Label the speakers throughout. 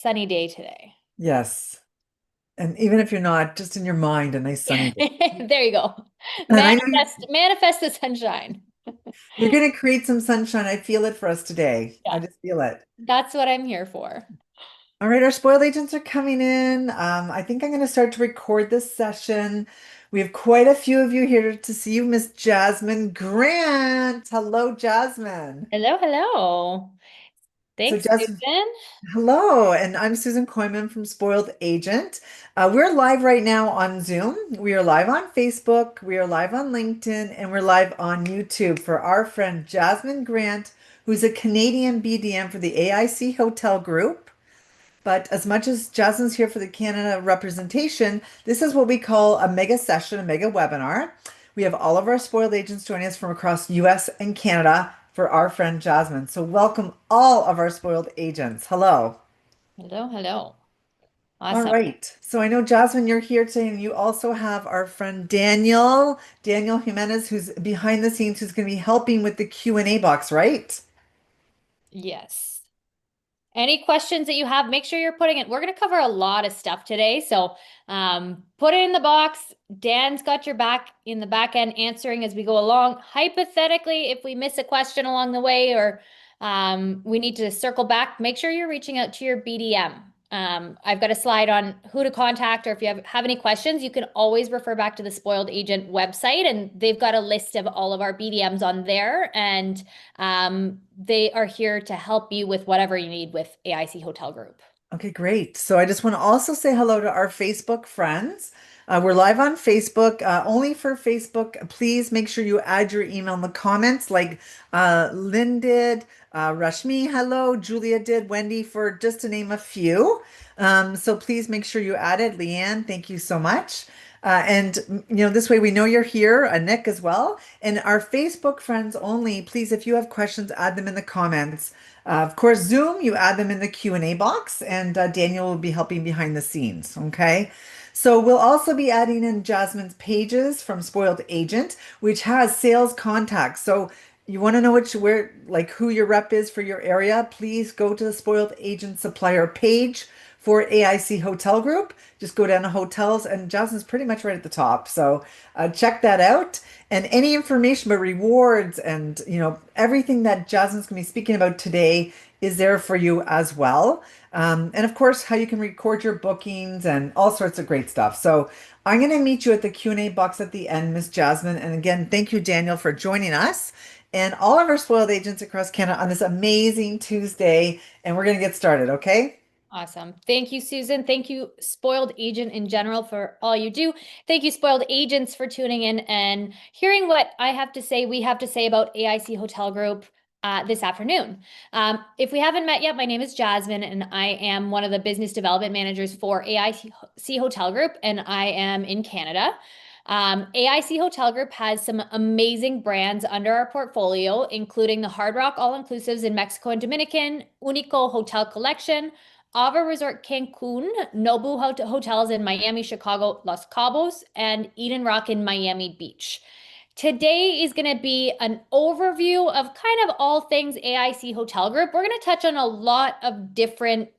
Speaker 1: Sunny day today.
Speaker 2: Yes. And even if you're not, just in your mind, a nice sunny day.
Speaker 1: There you go.
Speaker 2: And I know
Speaker 1: Manifest the sunshine.
Speaker 2: you're going to create some sunshine. I feel it for us today. I
Speaker 1: Yeah,
Speaker 2: just feel it.
Speaker 1: that's what I'm here for.
Speaker 2: All right, our spoiled agents are coming in. I think I'm going to start to record this session. We have quite a few of you here to see you, Miss Jasmine Grant. Hello, Jasmine.
Speaker 1: Hello, hello.
Speaker 2: So,
Speaker 1: Thanks,
Speaker 2: Jasmine,
Speaker 1: Susan.
Speaker 2: hello, and I'm Susan Koyman from Spoiled Agent. We're live right now on Zoom. We are live on Facebook. We are live on LinkedIn, and we're live on YouTube for our friend Jasmine Grant, who's a Canadian BDM for the AIC Hotel Group. But as much as Jasmine's here for the Canada representation, this is what we call a mega session, a mega webinar. We have all of our spoiled agents joining us from across US and Canada for our friend Jasmine. So welcome all of our spoiled agents. Hello.
Speaker 1: Hello, hello.
Speaker 2: All
Speaker 1: Awesome.
Speaker 2: right. So I know Jasmine, you're here today, and you also have our friend Daniel Jimenez, who's behind the scenes, who's going to be helping with the Q&A box, right?
Speaker 1: Yes. Any questions that you have, make sure you're putting it. We're going to cover a lot of stuff today. So put it in the box. Dan's got your back in the back end answering as we go along. Hypothetically, if we miss a question along the way or we need to circle back, make sure you're reaching out to your BDM. I've got a slide on who to contact, or if you have any questions, you can always refer back to the Spoiled Agent website, and they've got a list of all of our BDMs on there. And they are here to help you with whatever you need with AIC Hotel Group.
Speaker 2: Okay, great. So I just want to also say hello to our Facebook friends. We're live on Facebook, only for Facebook. Please make sure you add your email in the comments, like Lynn did, Rashmi, hello, Julia did, Wendy, for just to name a few. So please make sure you add it. Leanne, thank you so much. This way we know you're here, Nick as well. And our Facebook friends only, please, if you have questions, add them in the comments. Of course, Zoom, you add them in the Q&A box, and Daniel will be helping behind the scenes. Okay. So we'll also be adding in Jasmine's pages from Spoiled Agent, which has sales contacts. So you want to know who your rep is for your area, please go to the Spoiled Agent supplier page for AIC Hotel Group. Just go down to hotels, and Jasmine's pretty much right at the top. So check that out. And any information about rewards and everything that Jasmine's going to be speaking about today is there for you as well. And of course, how you can record your bookings and all sorts of great stuff. So I'm going to meet you at the Q&A box at the end, Miss Jasmine. And again, thank you, Daniel, for joining us and all of our spoiled agents across Canada on this amazing Tuesday. And we're going to get started, okay?
Speaker 1: Awesome. Thank you, Susan. Thank you, Spoiled Agent in general, for all you do. Thank you, Spoiled Agents, for tuning in and hearing what I have to say, we have to say about AIC Hotel Group this afternoon. If we haven't met yet, my name is Jasmine, and I am one of the business development managers for AIC Hotel Group, and I am in Canada. AIC Hotel Group has some amazing brands under our portfolio, including the Hard Rock All-Inclusives in Mexico and Dominican, UNICO Hotel Collection, Ava Resort Cancun, Nobu Hotels in Miami, Chicago, Los Cabos, and Eden Rock in Miami Beach. Today is going to be an overview of kind of all things AIC Hotel Group. We're going to touch on a lot of different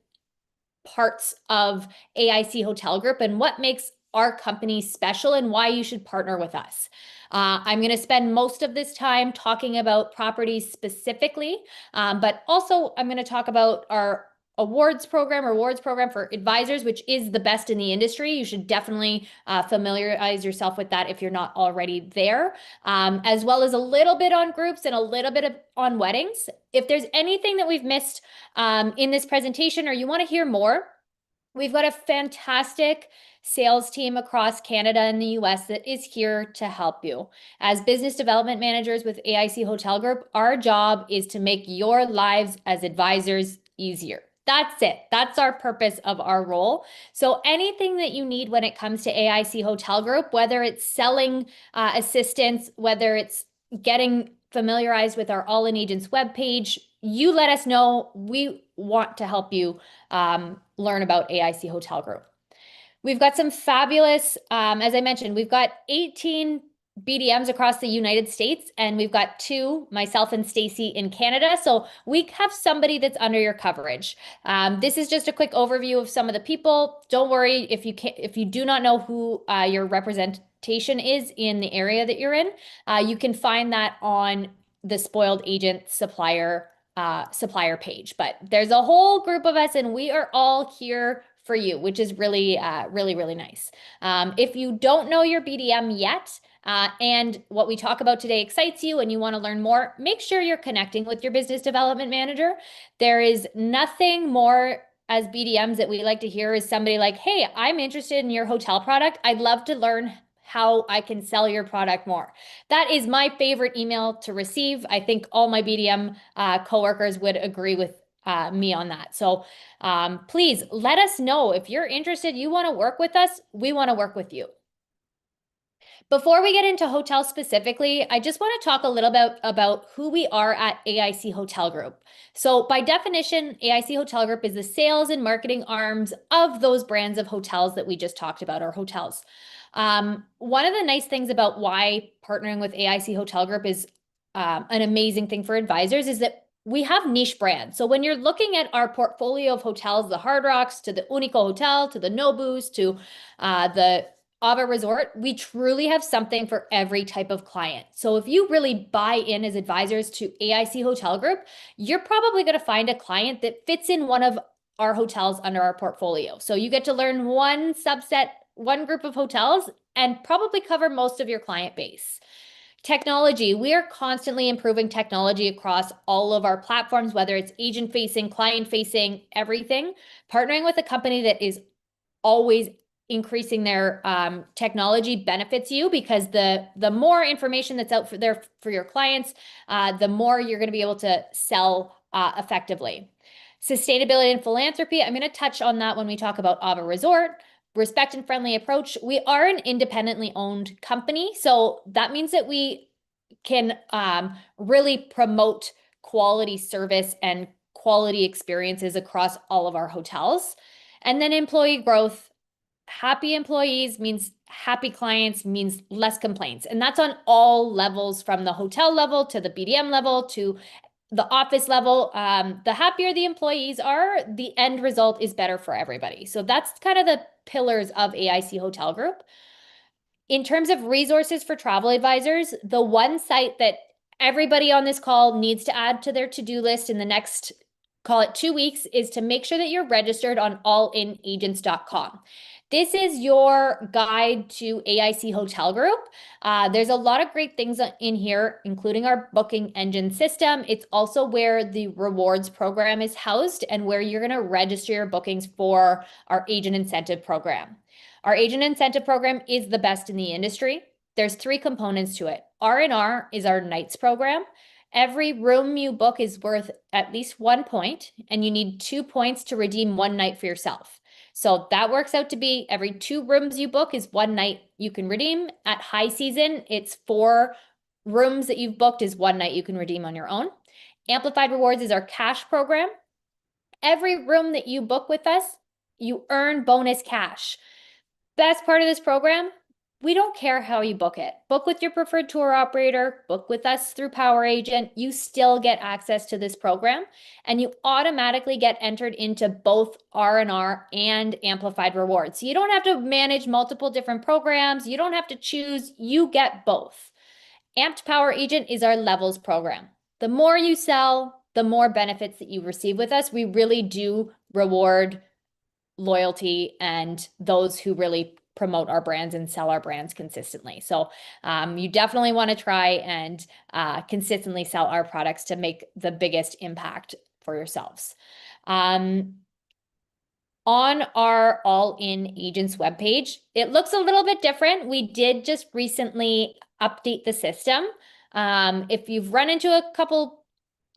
Speaker 1: parts of AIC Hotel Group and what makes our company special and why you should partner with us. I'm going to spend most of this time talking about properties specifically, but also I'm going to talk about our rewards program for advisors, which is the best in the industry. You should definitely familiarize yourself with that if you're not already there, as well as a little bit on groups and a little bit on weddings. If there's anything that we've missed in this presentation or you want to hear more, we've got a fantastic sales team across Canada and the US that is here to help you. As business development managers with AIC Hotel Group, our job is to make your lives as advisors easier. That's it. That's our purpose of our role. So anything that you need when it comes to AIC Hotel Group, whether it's selling assistance, whether it's getting familiarized with our All in Agents webpage, you let us know. We want to help you learn about AIC Hotel Group. We've got some fabulous, as I mentioned, we've got 18 BDMs across the United States, and we've got two, myself and Stacy, in Canada. So we have somebody that's under your coverage. This is just a quick overview of some of the people. Don't worry if you do not know who your representation is in the area that you're in. You can find that on the Spoiled Agent supplier page. But there's a whole group of us, and we are all here for you, which is really, really nice. If you don't know your BDM yet, and what we talk about today excites you and you want to learn more, make sure you're connecting with your business development manager. There is nothing more as BDMs that we like to hear is somebody like, hey, I'm interested in your hotel product. I'd love to learn how I can sell your product more. That is my favorite email to receive. I think all my BDM coworkers would agree with me on that. So please let us know if you're interested, you want to work with us, we want to work with you. Before we get into hotels specifically, I just want to talk a little bit about who we are at AIC Hotel Group. So by definition, AIC Hotel Group is the sales and marketing arms of those brands of hotels that we just talked about, our hotels. One of the nice things about why partnering with AIC Hotel Group is an amazing thing for advisors is that we have niche brands. So when you're looking at our portfolio of hotels, the Hard Rocks to the UNICO Hotel, to the Nobus, to the Ava Resort, we truly have something for every type of client. So if you really buy in as advisors to AIC Hotel Group, you're probably going to find a client that fits in one of our hotels under our portfolio. So you get to learn one subset, one group of hotels, and probably cover most of your client base. Technology, we are constantly improving technology across all of our platforms, whether it's agent facing, client facing, everything. Partnering with a company that is always increasing their technology benefits you, because the more information that's out there for your clients, the more you're going to be able to sell effectively. Sustainability and philanthropy, I'm going to touch on that when we talk about Ava Resort. Respect and friendly approach. We are an independently owned company, so that means that we can really promote quality service and quality experiences across all of our hotels. And then employee growth. Happy employees means happy clients, means less complaints. And that's on all levels, from the hotel level to the BDM level to the office level. The happier the employees are, the end result is better for everybody. So that's kind of the pillars of AIC Hotel Group. In terms of resources for travel advisors, the one site that everybody on this call needs to add to their to-do list in the next, call it 2 weeks, is to make sure that you're registered on allinagents.com. This is your guide to AIC Hotel Group. There's a lot of great things in here, including our booking engine system. It's also where the rewards program is housed and where you're going to register your bookings for our agent incentive program. Our agent incentive program is the best in the industry. There's 3 components to it. R&R is our nights program. Every room you book is worth at least 1 point, and you need 2 points to redeem 1 night for yourself. So that works out to be every 2 rooms you book is 1 night you can redeem. At high season, it's 4 rooms that you've booked is 1 night you can redeem on your own. Amplified Rewards is our cash program. Every room that you book with us, you earn bonus cash. Best part of this program, we don't care how you book it. Book with your preferred tour operator, book with us through Power Agent, you still get access to this program, and you automatically get entered into both R&R and Amplified Rewards. So you don't have to manage multiple different programs, you don't have to choose, you get both. Amped Power Agent is our levels program. The more you sell, the more benefits that you receive with us. We really do reward loyalty and those who really promote our brands and sell our brands consistently. So you definitely want to try and consistently sell our products to make the biggest impact for yourselves. On our All In Agents webpage, it looks a little bit different. We did just recently update the system. If you've run into a couple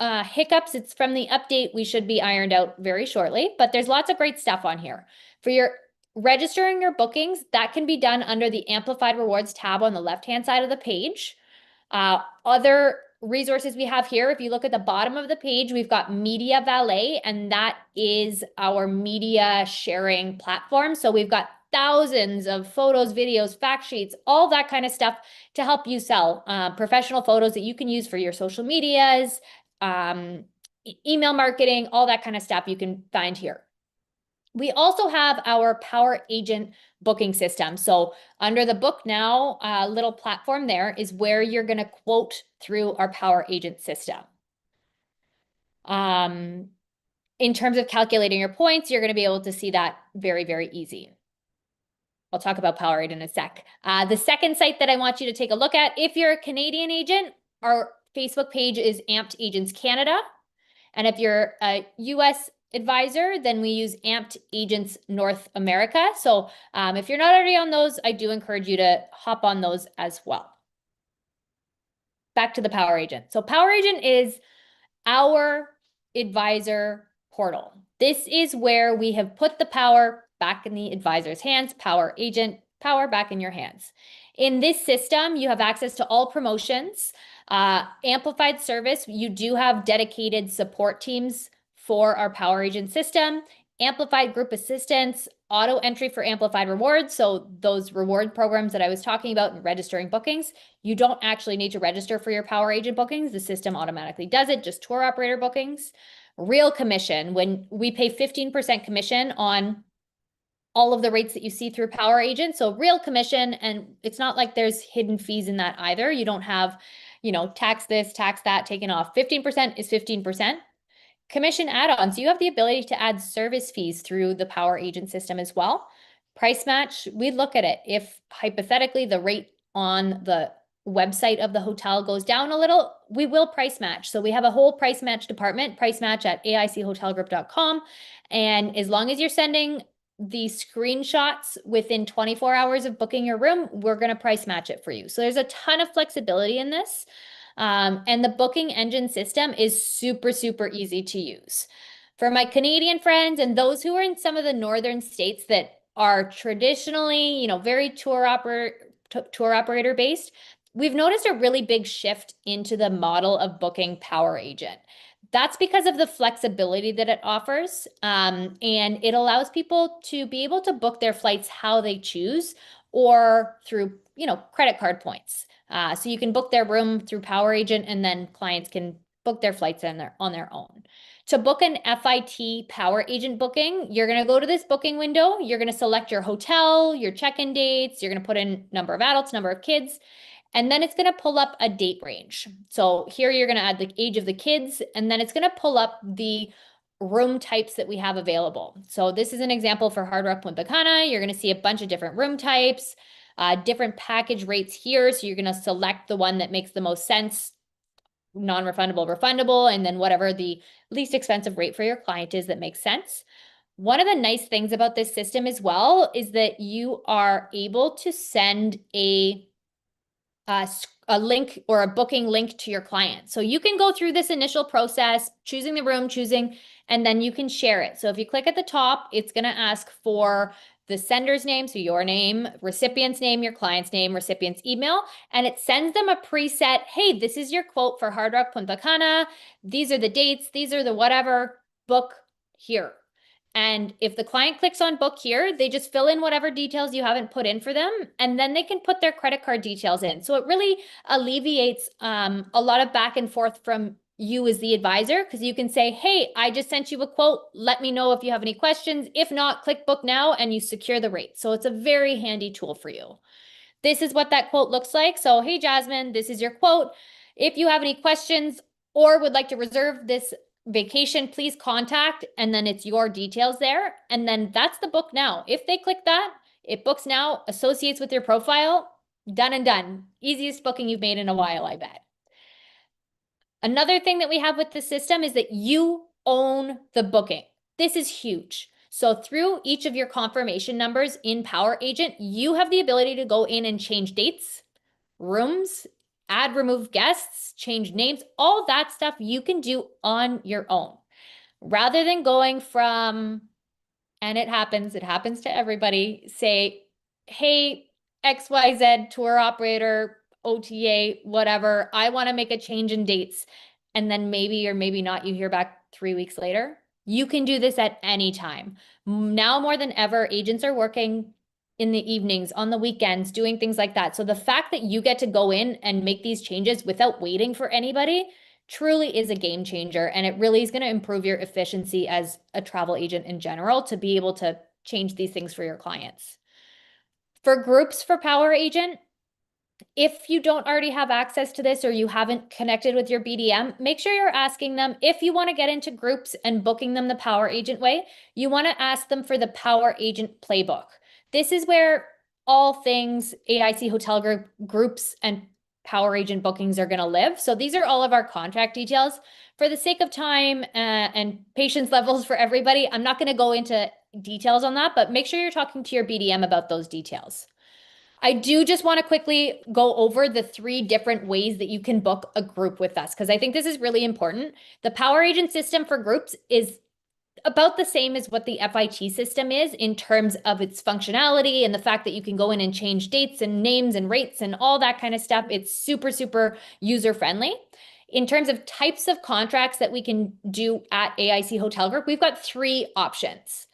Speaker 1: hiccups, it's from the update. We should be ironed out very shortly, but there's lots of great stuff on here. For your registering your bookings, that can be done under the Amplified Rewards tab on the left-hand side of the page. Other resources we have here, if you look at the bottom of the page, we've got Media Valet, and that is our media sharing platform. So we've got thousands of photos, videos, fact sheets, all that kind of stuff to help you sell professional photos that you can use for your social medias, email marketing, all that kind of stuff you can find here. We also have our Power Agent booking system. So under the Book Now little platform there is where you're going to quote through our Power Agent system. In terms of calculating your points, you're going to be able to see that very, very easy. I'll talk about Power Agent in a sec. The second site that I want you to take a look at, if you're a Canadian agent, our Facebook page is Amped Agents Canada. And if you're a US advisor, then we use Amped Agents North America. So if you're not already on those, I do encourage you to hop on those as well. Back to the Power Agent. So Power Agent is our advisor portal. This is where we have put the power back in the advisor's hands, Power Agent, power back in your hands. In this system, you have access to all promotions, amplified service. You do have dedicated support teams for our Power Agent system, amplified group assistance, auto entry for amplified rewards. So those reward programs that I was talking about in registering bookings, you don't actually need to register for your Power Agent bookings. The system automatically does it, just tour operator bookings. Real commission, when we pay 15% commission on all of the rates that you see through Power Agent. So real commission, and it's not like there's hidden fees in that either. You don't have, tax this, tax that taken off. 15% is 15%. Commission add-ons, you have the ability to add service fees through the Power Agent system as well. Price match, we look at it. If hypothetically the rate on the website of the hotel goes down a little, we will price match. So we have a whole price match department, price match at aichotelgroup.com. And as long as you're sending the screenshots within 24 hours of booking your room, we're going to price match it for you. So there's a ton of flexibility in this. And the booking engine system is super, super easy to use. For my Canadian friends and those who are in some of the northern states that are traditionally, very tour operator based, we've noticed a really big shift into the model of booking Power Agent. That's because of the flexibility that it offers. And it allows people to be able to book their flights how they choose or through, credit card points. So you can book their room through Power Agent, and then clients can book their flights on their own. To book an FIT Power Agent booking, you're going to go to this booking window. You're going to select your hotel, your check-in dates. You're going to put in number of adults, number of kids, and then it's going to pull up a date range. So here you're going to add the age of the kids, and then it's going to pull up the room types that we have available. So this is an example for Hard Rock Punta Cana. You're going to see a bunch of different room types. Different package rates here. So you're going to select the one that makes the most sense, non-refundable, refundable, and then whatever the least expensive rate for your client is that makes sense. One of the nice things about this system as well is that you are able to send a link or a booking link to your client. So you can go through this initial process, choosing the room, and then you can share it. So if you click at the top, it's going to ask for the sender's name, so your name, recipient's name, your client's name, recipient's email, and it sends them a preset, hey, this is your quote for Hard Rock Punta Cana. These are the dates, these are the whatever, book here. And if the client clicks on book here, they just fill in whatever details you haven't put in for them, and then they can put their credit card details in. So it really alleviates a lot of back and forth from you as the advisor, because you can say, hey, I just sent you a quote. Let me know if you have any questions. If not, click book now and you secure the rate. So it's a very handy tool for you. This is what that quote looks like. So, hey, Jasmine, this is your quote. If you have any questions or would like to reserve this vacation, please contact, and then it's your details there. And then that's the book now. If they click that, it books now, associates with your profile, done and done. Easiest booking you've made in a while, I bet. Another thing that we have with the system is that you own the booking. This is huge. So through each of your confirmation numbers in Power Agent, you have the ability to go in and change dates, rooms, add, remove guests, change names, all that stuff you can do on your own. Rather than going from, and it happens to everybody, say, hey, XYZ tour operator, OTA, whatever, I want to make a change in dates. And then maybe or maybe not, you hear back 3 weeks later. You can do this at any time. Now more than ever, agents are working in the evenings, on the weekends, doing things like that. So the fact that you get to go in and make these changes without waiting for anybody truly is a game changer. And it really is going to improve your efficiency as a travel agent in general to be able to change these things for your clients. For groups for Power Agent, if you don't already have access to this or you haven't connected with your BDM, make sure you're asking them if you want to get into groups and booking them the Power Agent way, you want to ask them for the Power Agent playbook. This is where all things AIC Hotel Group groups and Power Agent bookings are going to live. So these are all of our contract details. For the sake of time and patience levels for everybody, I'm not going to go into details on that, but make sure you're talking to your BDM about those details. I do just want to quickly go over the 3 different ways that you can book a group with us, because I think this is really important. The Power Agent system for groups is about the same as what the FIT system is in terms of its functionality and the fact that you can go in and change dates and names and rates and all that kind of stuff. It's super, super user-friendly. In terms of types of contracts that we can do at AIC Hotel Group, we've got 3 options.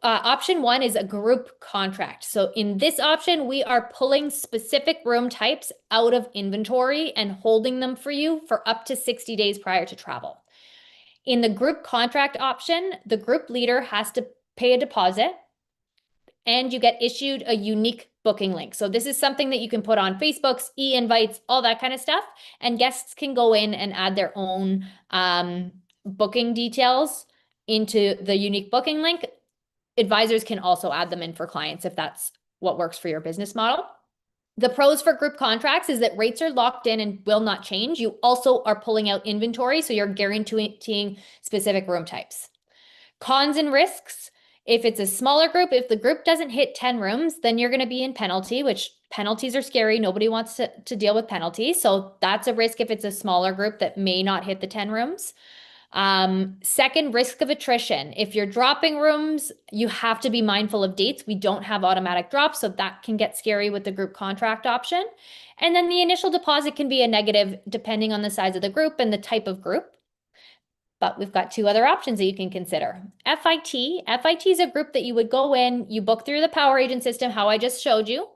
Speaker 1: Option 1 is a group contract. So in this option, we are pulling specific room types out of inventory and holding them for you for up to 60 days prior to travel. In the group contract option, the group leader has to pay a deposit and you get issued a unique booking link. So this is something that you can put on Facebook's, e-invites, all that kind of stuff. And guests can go in and add their own booking details into the unique booking link. Advisors can also add them in for clients if that's what works for your business model. The pros for group contracts is that rates are locked in and will not change. You also are pulling out inventory, so you're guaranteeing specific room types. Cons and risks. If it's a smaller group, if the group doesn't hit 10 rooms, then you're going to be in penalty, which penalties are scary. Nobody wants to deal with penalties. So that's a risk if it's a smaller group that may not hit the 10 rooms. Second, risk of attrition. If you're dropping rooms, you have to be mindful of dates. We don't have automatic drops, so that can get scary with the group contract option. And then the initial deposit can be a negative depending on the size of the group and the type of group. But we've got 2 other options that you can consider. FIT. FIT is a group that you would go in, you book through the Power Agent system, how I just showed you.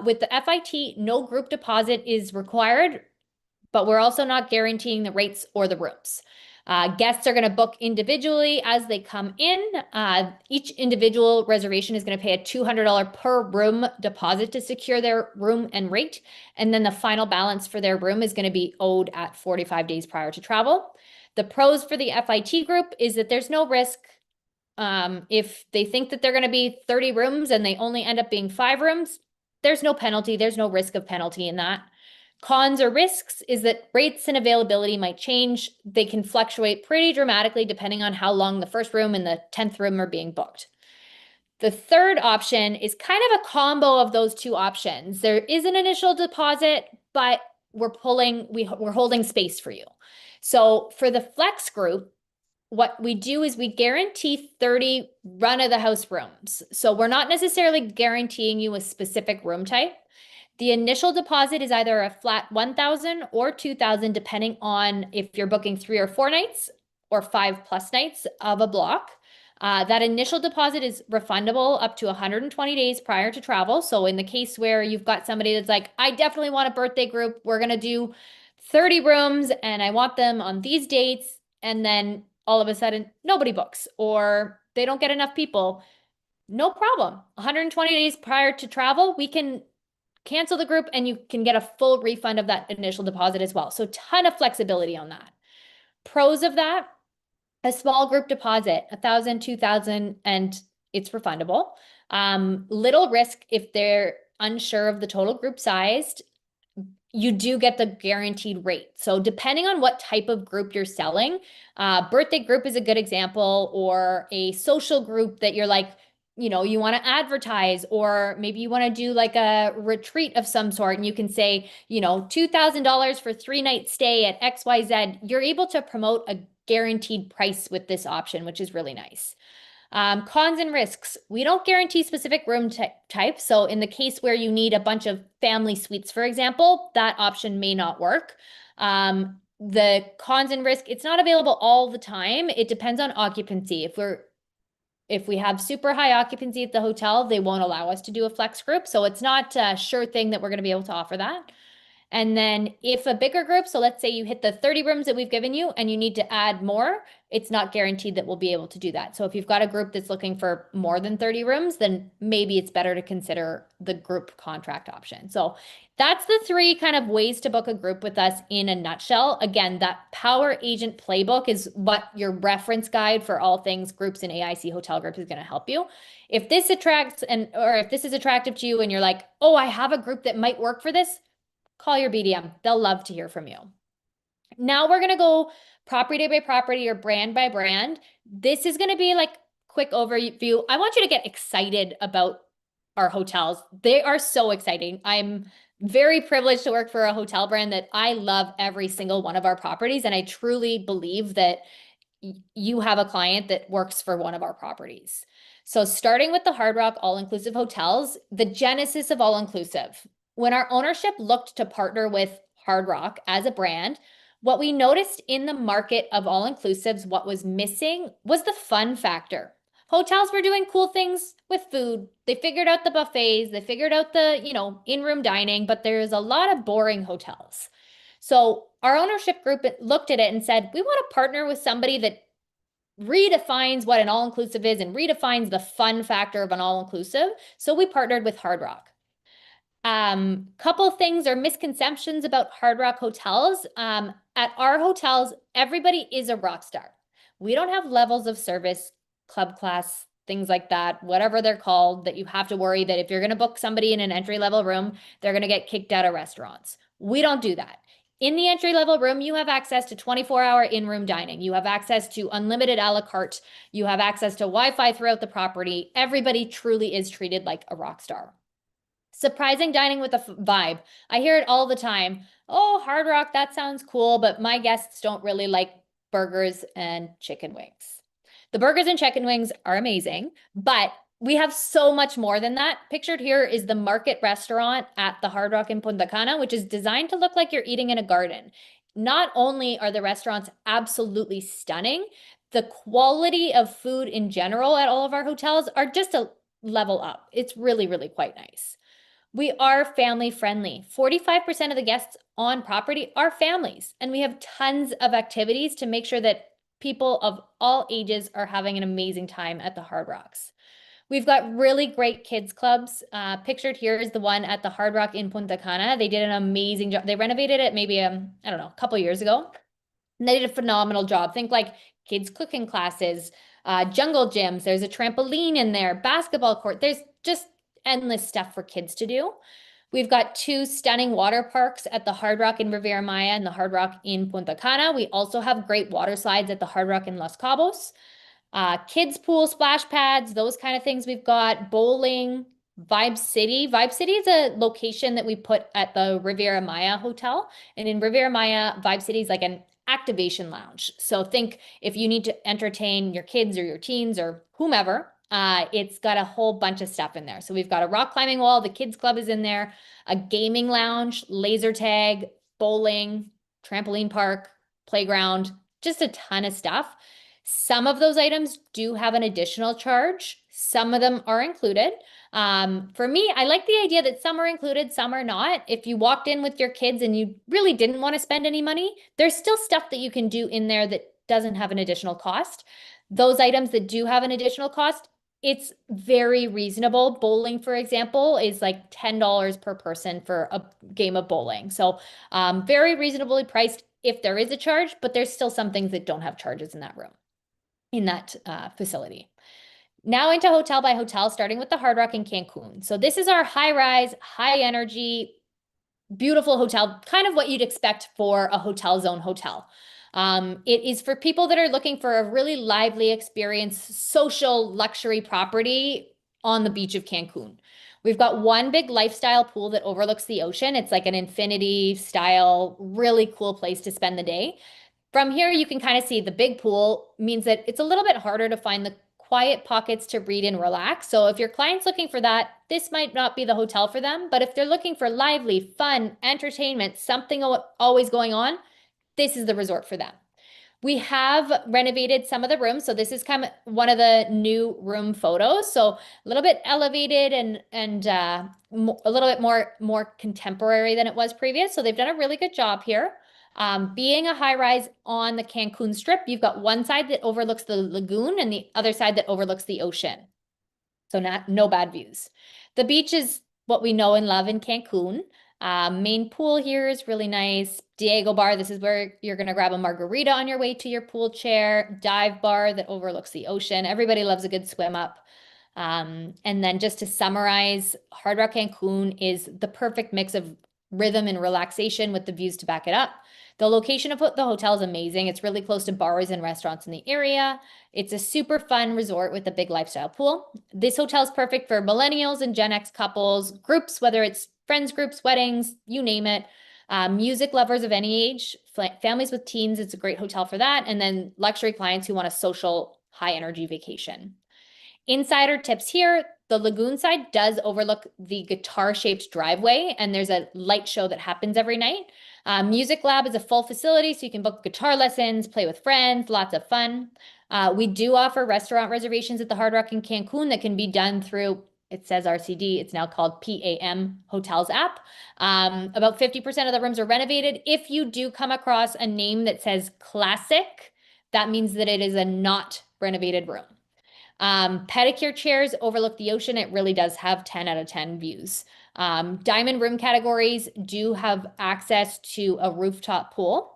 Speaker 1: With the FIT, no group deposit is required, but we're also not guaranteeing the rates or the rooms. Guests are going to book individually as they come in. Each individual reservation is going to pay a $200 per room deposit to secure their room and rate. And then the final balance for their room is going to be owed at 45 days prior to travel. The pros for the FIT group is that there's no risk. If they think that they're going to be 30 rooms and they only end up being 5 rooms, there's no penalty. There's no risk of penalty in that. Cons or risks is that rates and availability might change. They can fluctuate pretty dramatically depending on how long the first room and the 10th room are being booked. The third option is kind of a combo of those 2 options. There is an initial deposit, but we're holding space for you. So for the flex group, what we do is we guarantee 30 run-of-the-house rooms. So we're not necessarily guaranteeing you a specific room type. The initial deposit is either a flat $1,000 or $2,000, depending on if you're booking 3 or 4 nights or 5+ nights of a block. That initial deposit is refundable up to 120 days prior to travel. So in the case where you've got somebody that's like, I definitely want a birthday group, we're going to do 30 rooms and I want them on these dates. And then all of a sudden nobody books or they don't get enough people. No problem. 120 days prior to travel, we can cancel the group and you can get a full refund of that initial deposit as well. So ton of flexibility on that. Pros of that, a small group deposit, 1,000, 2,000, and it's refundable. Little risk if they're unsure of the total group size, you do get the guaranteed rate. So depending on what type of group you're selling, birthday group is a good example, or a social group that you're like, you know, you want to advertise, or maybe you want to do like a retreat of some sort and you can say, you know, $2,000 for 3-night stay at XYZ. You're able to promote a guaranteed price with this option, which is really nice. Cons and risks. We don't guarantee specific room type. So in the case where you need a bunch of family suites, for example, that option may not work. The cons and risk, it's not available all the time. It depends on occupancy. If we're If we have super high occupancy at the hotel, they won't allow us to do a flex group. So it's not a sure thing that we're going to be able to offer that. And then if a bigger group, so let's say you hit the 30 rooms that we've given you and you need to add more, it's not guaranteed that we'll be able to do that. So if you've got a group that's looking for more than 30 rooms, then maybe it's better to consider the group contract option. So that's the three kind of ways to book a group with us in a nutshell. Again, that Power Agent Playbook is what your reference guide for all things groups in AIC Hotel Group is going to help you. If this attracts or if this is attractive to you and you're like, oh, I have a group that might work for this, call your BDM. They'll love to hear from you. Now we're going to go property by property or brand by brand. This is going to be like quick overview. I want you to get excited about our hotels. They are so exciting. I'm very privileged to work for a hotel brand that I love every single one of our properties. And I truly believe that you have a client that works for one of our properties. So starting with the Hard Rock All-Inclusive Hotels, the genesis of All-Inclusive. When our ownership looked to partner with Hard Rock as a brand, what we noticed in the market of all-inclusives, what was missing was the fun factor. Hotels were doing cool things with food. They figured out the buffets, they figured out the, in-room dining, but there's a lot of boring hotels. So our ownership group looked at it and said, we want to partner with somebody that redefines what an all-inclusive is and redefines the fun factor of an all-inclusive. So we partnered with Hard Rock. Couple things or misconceptions about Hard Rock hotels. At our hotels, everybody is a rock star. We don't have levels of service, club class, things like that, whatever they're called, that you have to worry that if you're going to book somebody in an entry-level room, they're going to get kicked out of restaurants. We don't do that. In the entry-level room, you have access to 24-hour in-room dining. You have access to unlimited a la carte. You have access to Wi-Fi throughout the property. Everybody truly is treated like a rock star. Surprising dining with a vibe. I hear it all the time. Oh, Hard Rock, that sounds cool, but my guests don't really like burgers and chicken wings. The burgers and chicken wings are amazing, but we have so much more than that. Pictured here is the Market Restaurant at the Hard Rock in Punta Cana, which is designed to look like you're eating in a garden. Not only are the restaurants absolutely stunning, the quality of food in general at all of our hotels are just a level up. It's really, really quite nice. We are family friendly. 45% of the guests on property are families, and we have tons of activities to make sure that people of all ages are having an amazing time at the Hard Rocks. We've got really great kids clubs. Pictured here is the one at the Hard Rock in Punta Cana. They did an amazing job. They renovated it maybe, I don't know, a couple years ago. And they did a phenomenal job. Think like kids cooking classes, jungle gyms. There's a trampoline in there, basketball court. There's just endless stuff for kids to do. We've got two stunning water parks at the Hard Rock in Riviera Maya and the Hard Rock in Punta Cana. We also have great water slides at the Hard Rock in Los Cabos. Kids pool, splash pads, those kind of things. We've got bowling, Vibe City. Vibe City is a location that we put at the Riviera Maya Hotel. And in Riviera Maya, Vibe City is like an activation lounge. So think if you need to entertain your kids or your teens or whomever, it's got a whole bunch of stuff in there. So we've got a rock climbing wall, the kids club is in there, a gaming lounge, laser tag, bowling, trampoline park, playground, just a ton of stuff. Some of those items do have an additional charge. Some of them are included. For me, I like the idea that some are included, some are not. If you walked in with your kids and you really didn't want to spend any money, there's still stuff that you can do in there that doesn't have an additional cost. Those items that do have an additional cost, it's very reasonable. Bowling, for example, is like $10 per person for a game of bowling. So very reasonably priced if there is a charge, but there's still some things that don't have charges in that room, in that facility. Now into hotel by hotel, starting with the Hard Rock in Cancun. So this is our high-rise, high-energy, beautiful hotel, kind of what you'd expect for a hotel zone hotel. It is for people that are looking for a really lively experience, social luxury property on the beach of Cancun. We've got one big lifestyle pool that overlooks the ocean. It's like an infinity style, really cool place to spend the day. From here, you can kind of see the big pool means that it's a little bit harder to find the quiet pockets to read and relax. So if your client's looking for that, this might not be the hotel for them. But if they're looking for lively, fun, entertainment, something always going on, this is the resort for them. We have renovated some of the rooms. So this is kind of one of the new room photos. So a little bit elevated and a little bit more contemporary than it was previous. So they've done a really good job here. Being a high rise on the Cancun Strip, you've got one side that overlooks the lagoon and the other side that overlooks the ocean. So no bad views. The beach is what we know and love in Cancun. Main pool here is really nice. Diego Bar, this is where you're going to grab a margarita on your way to your pool chair. Dive bar that overlooks the ocean. Everybody loves a good swim up. And then just to summarize, Hard Rock Cancun is the perfect mix of rhythm and relaxation with the views to back it up. The location of the hotel is amazing. It's really close to bars and restaurants in the area. It's a super fun resort with a big lifestyle pool. This hotel is perfect for millennials and Gen X couples, groups, whether it's friends groups, weddings, you name it. Music lovers of any age, families with teens, it's a great hotel for that. And then luxury clients who want a social, high energy vacation. Insider tips here, the lagoon side does overlook the guitar-shaped driveway, and there's a light show that happens every night. Music Lab is a full facility, so you can book guitar lessons, play with friends, lots of fun. We do offer restaurant reservations at the Hard Rock in Cancun that can be done through, it says RCD, it's now called PAM Hotels app. About 50% of the rooms are renovated. If you do come across a name that says classic, that means that it is a not renovated room. Pedicure chairs overlook the ocean. It really does have 10 out of 10 views. Diamond room categories do have access to a rooftop pool.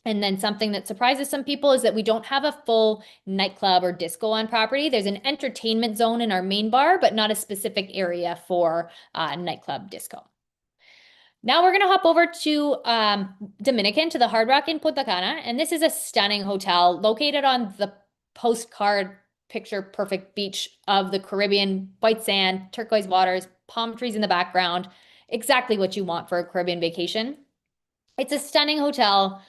Speaker 1: And then something that surprises some people is that we don't have a full nightclub or disco on property. There's an entertainment zone in our main bar, but not a specific area for nightclub disco. Now we're going to hop over to Dominican, to the Hard Rock in Punta Cana. And this is a stunning hotel located on the postcard picture perfect beach of the Caribbean, white sand, turquoise waters, palm trees in the background. Exactly what you want for a Caribbean vacation. It's a stunning hotel.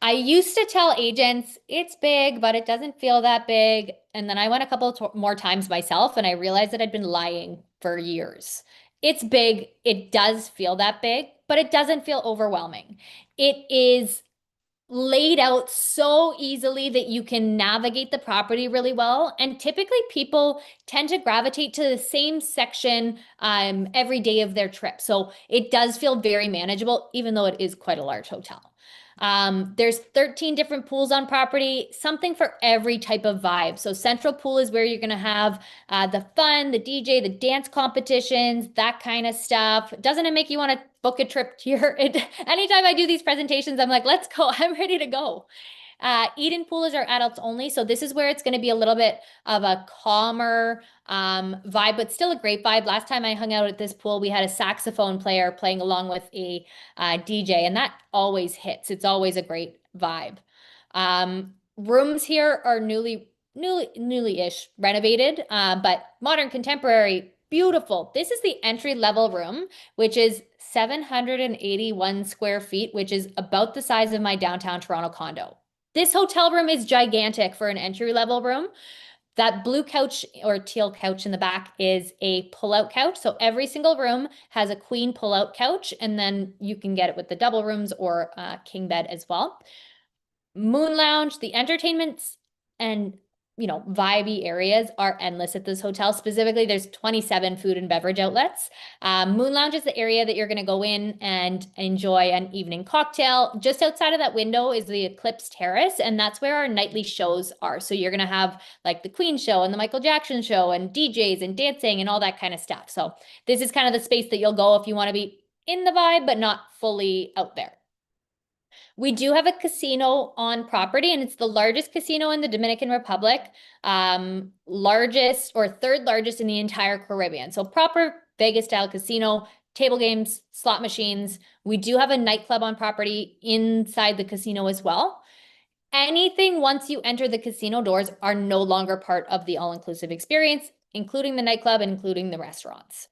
Speaker 1: I used to tell agents it's big, but it doesn't feel that big. And then I went a couple more times myself and I realized that I'd been lying for years. It's big. It does feel that big, but it doesn't feel overwhelming. It is laid out so easily that you can navigate the property really well. And typically people tend to gravitate to the same section every day of their trip. So it does feel very manageable, even though it is quite a large hotel. There's 13 different pools on property, something for every type of vibe. So Central Pool is where you're going to have the fun, the DJ, the dance competitions, that kind of stuff. Doesn't it make you want to book a trip to anytime I do these presentations, I'm like, let's go. I'm ready to go. Eden Pool is our adults only. So this is where it's going to be a little bit of a calmer vibe, but still a great vibe. Last time I hung out at this pool, we had a saxophone player playing along with a DJ, and that always hits. It's always a great vibe. Rooms here are newly-ish renovated, but modern, contemporary, beautiful. This is the entry level room, which is 781 square feet, which is about the size of my downtown Toronto condo. This hotel room is gigantic for an entry level room. That blue couch or teal couch in the back is a pull-out couch. So every single room has a queen pull-out couch, and then you can get it with the double rooms or king bed as well. Moon lounge, the entertainments and vibey areas are endless at this hotel. Specifically, there's 27 food and beverage outlets. Moon Lounge is the area that you're going to go in and enjoy an evening cocktail. Just outside of that window is the Eclipse Terrace, and that's where our nightly shows are. So you're going to have like the Queen show and the Michael Jackson show and DJs and dancing and all that kind of stuff. So this is kind of the space that you'll go if you want to be in the vibe, but not fully out there. We do have a casino on property, and it's the largest casino in the Dominican Republic, largest or third largest in the entire Caribbean. So proper Vegas-style casino, table games, slot machines. We do have a nightclub on property inside the casino as well. Anything once you enter the casino doors are no longer part of the all-inclusive experience, including the nightclub and including the restaurants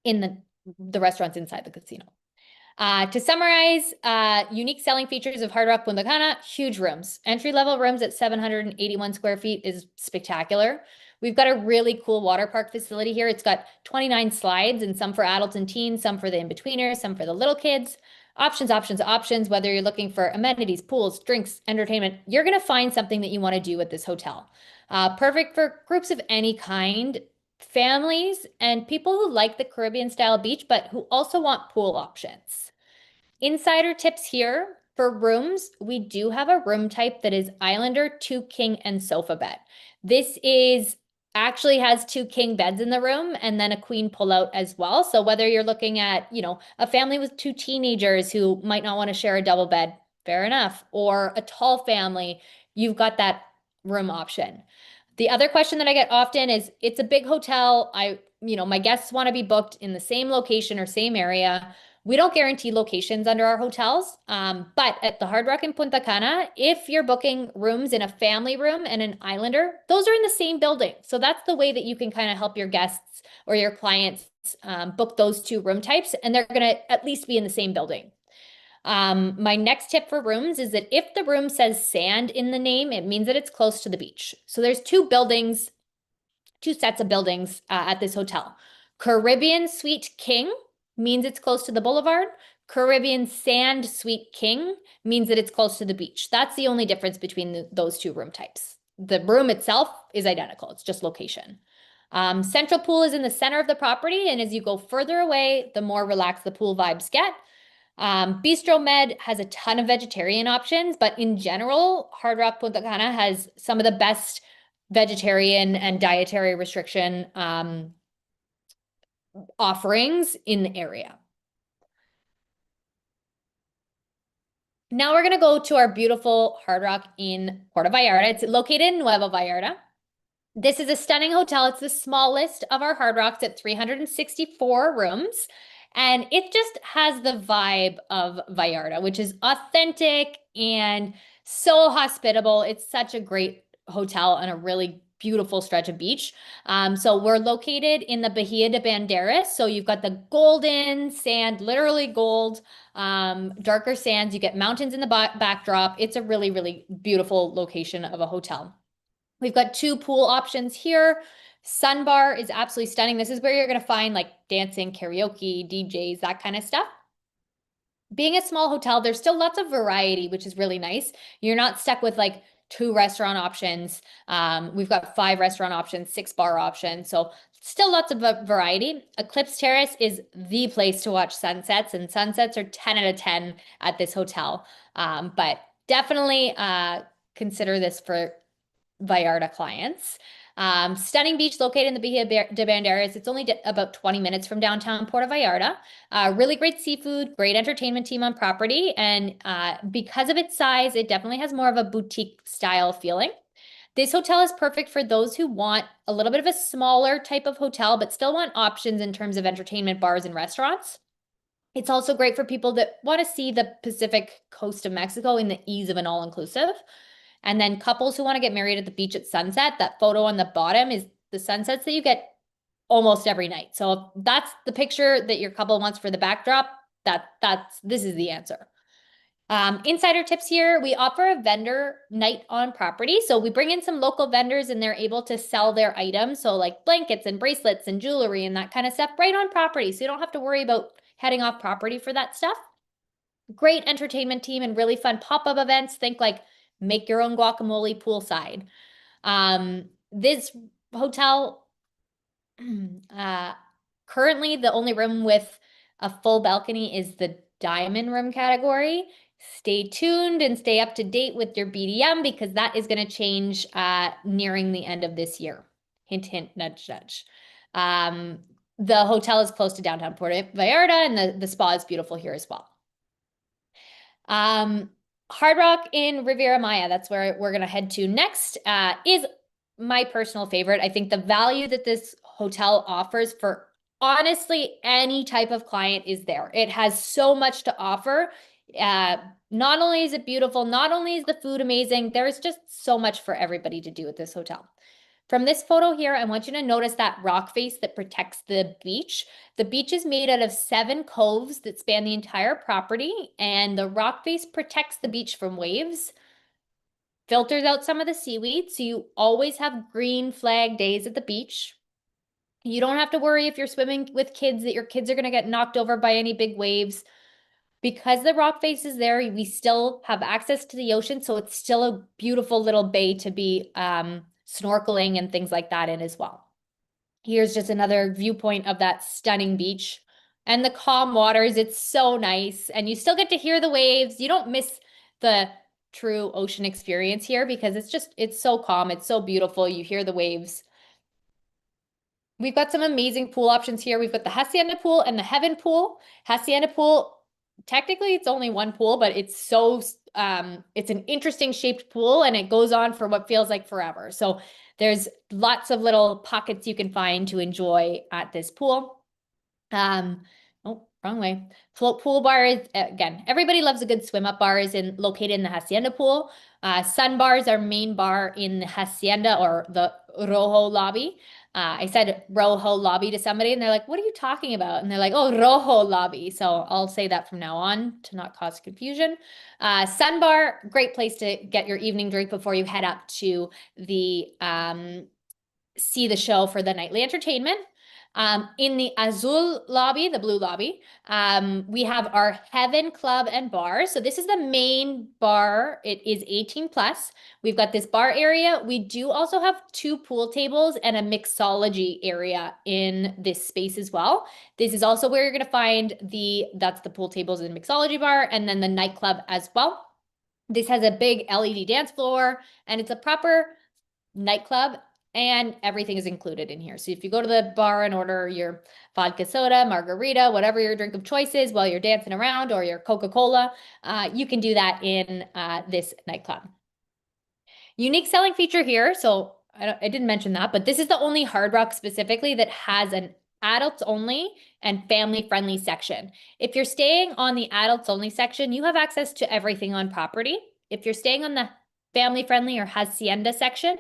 Speaker 1: the restaurants inside the casino. To summarize, unique selling features of Hard Rock Punta Cana, huge rooms. Entry-level rooms at 781 square feet is spectacular. We've got a really cool water park facility here. It's got 29 slides, and some for adults and teens, some for the in-betweeners, some for the little kids. options, options, options, whether you're looking for amenities, pools, drinks, entertainment, you're going to find something that you want to do at this hotel. Perfect for groups of any kind, families, and people who like the Caribbean style beach, but who also want pool options. Insider tips here for rooms. We do have a room type that is Islander, 2 king, and sofa bed. This is actually has 2 king beds in the room and then a queen pullout as well. So whether you're looking at, a family with 2 teenagers who might not want to share a double bed, fair enough, or a tall family, you've got that room option. The other question that I get often is, it's a big hotel. My guests want to be booked in the same location or same area. We don't guarantee locations under our hotels, but at the Hard Rock in Punta Cana, if you're booking rooms in a family room and an Islander, those are in the same building. So that's the way that you can kind of help your guests or your clients book those 2 room types, and they're going to at least be in the same building. My next tip for rooms is that if the room says sand in the name, it means that it's close to the beach. So there's 2 sets of buildings at this hotel. Caribbean Suite King means it's close to the boulevard. Caribbean Sand Suite King means that it's close to the beach. That's the only difference between those 2 room types. The room itself is identical. It's just location. Central pool is in the center of the property, and as you go further away, the more relaxed the pool vibes get. Bistro Med has a ton of vegetarian options, but in general, Hard Rock Punta Cana has some of the best vegetarian and dietary restriction offerings in the area. Now we're going to go to our beautiful Hard Rock in Puerto Vallarta. It's located in Nueva Vallarta. This is a stunning hotel. It's the smallest of our Hard Rocks at 364 rooms. And it just has the vibe of Vallarta, which is authentic and so hospitable. It's such a great hotel and a really beautiful stretch of beach. So we're located in the Bahia de Banderas. So you've got the golden sand, literally gold, darker sands. You get mountains in the backdrop. It's a really, really beautiful location of a hotel. We've got 2 pool options here. Sun bar is absolutely stunning. This is where you're going to find like dancing, karaoke, DJs, that kind of stuff. Being a small hotel, there's still lots of variety, which is really nice. You're not stuck with like 2 restaurant options. We've got 5 restaurant options, 6 bar options. So still lots of variety. Eclipse Terrace is the place to watch sunsets, and sunsets are 10 out of 10 at this hotel. But definitely consider this for Vallarta clients. Stunning beach located in the Bahia de Banderas. It's only about 20 minutes from downtown Puerto Vallarta. Really great seafood, great entertainment team on property. And because of its size, it definitely has more of a boutique style feeling. This hotel is perfect for those who want a little bit of a smaller type of hotel, but still want options in terms of entertainment, bars, and restaurants. It's also great for people that want to see the Pacific coast of Mexico in the ease of an all-inclusive. And then couples who want to get married at the beach at sunset, that photo on the bottom is the sunsets that you get almost every night. So if that's the picture that your couple wants for the backdrop, this is the answer. Insider tips here, we offer a vendor night on property. So we bring in some local vendors and they're able to sell their items. So like blankets and bracelets and jewelry and that kind of stuff right on property. So you don't have to worry about heading off property for that stuff. Great entertainment team and really fun pop-up events. Think like make your own guacamole poolside. This hotel, currently the only room with a full balcony is the diamond room category. Stay tuned and stay up to date with your BDM because that is going to change nearing the end of this year. Hint, hint, nudge, nudge. The hotel is close to downtown Puerto Vallarta and the spa is beautiful here as well. Hard Rock in Riviera Maya, that's where we're going to head to next, is my personal favorite. I think the value that this hotel offers for honestly any type of client is there. It has so much to offer. Not only is it beautiful, not only is the food amazing, there's just so much for everybody to do at this hotel. From this photo here, I want you to notice that rock face that protects the beach. The beach is made out of 7 coves that span the entire property, and the rock face protects the beach from waves, filters out some of the seaweed, so you always have green flag days at the beach. You don't have to worry if you're swimming with kids that your kids are going to get knocked over by any big waves. Because the rock face is there, we still have access to the ocean, so it's still a beautiful little bay to be snorkeling and things like that in as well. Here's just another viewpoint of that stunning beach and the calm waters. It's so nice, and you still get to hear the waves. You don't miss the true ocean experience here because it's so calm. It's so beautiful. You hear the waves. We've got some amazing pool options here. We've got the Hacienda pool and the Heaven pool. Hacienda pool, technically it's only one pool, but it's an interesting shaped pool and it goes on for what feels like forever. So there's lots of little pockets you can find to enjoy at this pool. Oh, wrong way. Float pool bar is, again, everybody loves a good swim up bar, is located in the Hacienda pool. Sun bar is our main bar in the Hacienda or the Rojo lobby. I said Rojo lobby to somebody and they're like, what are you talking about? And they're like, oh, Rojo lobby. So I'll say that from now on to not cause confusion. Sun bar, great place to get your evening drink before you head up to the see the show for the nightly entertainment. In the Azul lobby, the blue lobby, we have our Heaven Club and Bar. So this is the main bar. It is 18 plus. We've got this bar area. We do also have 2 pool tables and a mixology area in this space as well. This is also where you're going to find that's the pool tables and mixology bar, and then the nightclub as well. This has a big LED dance floor, and it's a proper nightclub. And everything is included in here. So if you go to the bar and order your vodka soda, margarita, whatever your drink of choice is while you're dancing around, or your Coca-Cola, you can do that in this nightclub. Unique selling feature here. So I didn't mention that, but this is the only Hard Rock specifically that has an adults only and family friendly section. If you're staying on the adults only section, you have access to everything on property. If you're staying on the family friendly or Hacienda section,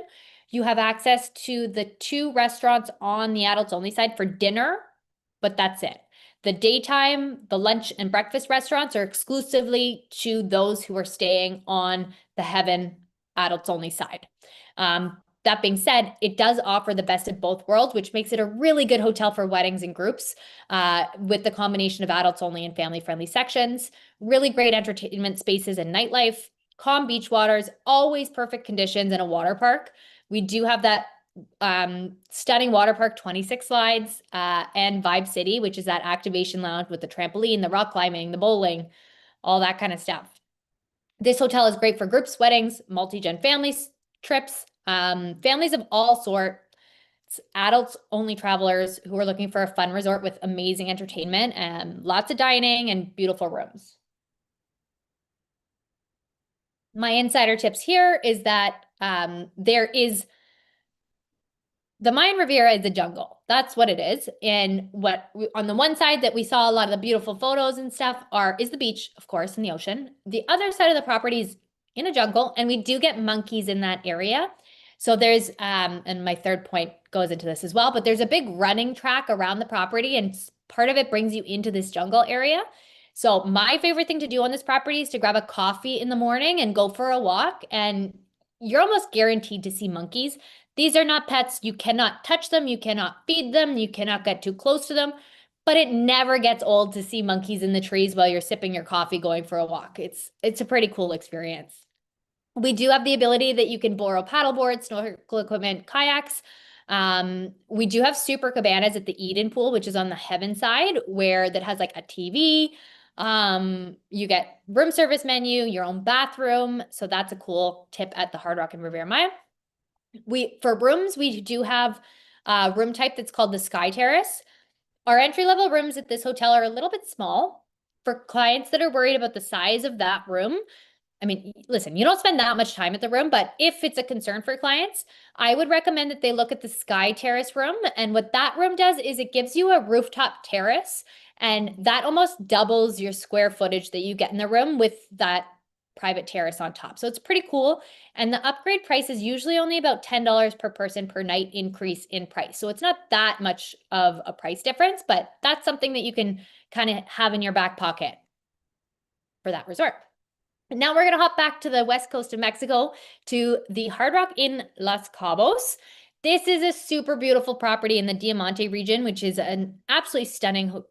Speaker 1: you have access to the 2 restaurants on the adults only side for dinner, but that's it. The daytime, the lunch and breakfast restaurants are exclusively to those who are staying on the Heaven adults only side. That being said, it does offer the best of both worlds, which makes it a really good hotel for weddings and groups with the combination of adults only and family friendly sections, really great entertainment spaces and nightlife, calm beach waters, always perfect conditions, and a water park. We do have that stunning water park, 26 slides, and Vibe City, which is that activation lounge with the trampoline, the rock climbing, the bowling, all that kind of stuff. This hotel is great for groups, weddings, multi-gen families, trips, families of all sorts, adults only travelers who are looking for a fun resort with amazing entertainment and lots of dining and beautiful rooms. My insider tips here is that there is the Mayan Riviera is a jungle. That's what it is. And on the one side that we saw a lot of the beautiful photos and stuff is the beach, of course, in the ocean. The other side of the property is in a jungle, and we do get monkeys in that area. So there's, and my third point goes into this as well, but there's a big running track around the property, and part of it brings you into this jungle area. So my favorite thing to do on this property is to grab a coffee in the morning and go for a walk, and you're almost guaranteed to see monkeys. These are not pets. You cannot touch them. You cannot feed them. You cannot get too close to them. But it never gets old to see monkeys in the trees while you're sipping your coffee going for a walk. It's a pretty cool experience. We do have the ability that you can borrow paddleboards, snorkel equipment, kayaks. We do have super cabanas at the Eden pool, which is on the Heaven side, that has like a TV. You get room service menu, your own bathroom. So that's a cool tip at the Hard Rock and Riviera Maya. For rooms, we do have a room type that's called the Sky Terrace. Our entry-level rooms at this hotel are a little bit small. For clients that are worried about the size of that room, I mean, listen, you don't spend that much time at the room, but if it's a concern for clients, I would recommend that they look at the Sky Terrace room. And what that room does is it gives you a rooftop terrace, and that almost doubles your square footage that you get in the room with that private terrace on top. So it's pretty cool. And the upgrade price is usually only about $10 per person per night increase in price. So it's not that much of a price difference, but that's something that you can kind of have in your back pocket for that resort. Now we're going to hop back to the west coast of Mexico to the Hard Rock in Los Cabos. This is a super beautiful property in the Diamante region, which is an absolutely stunning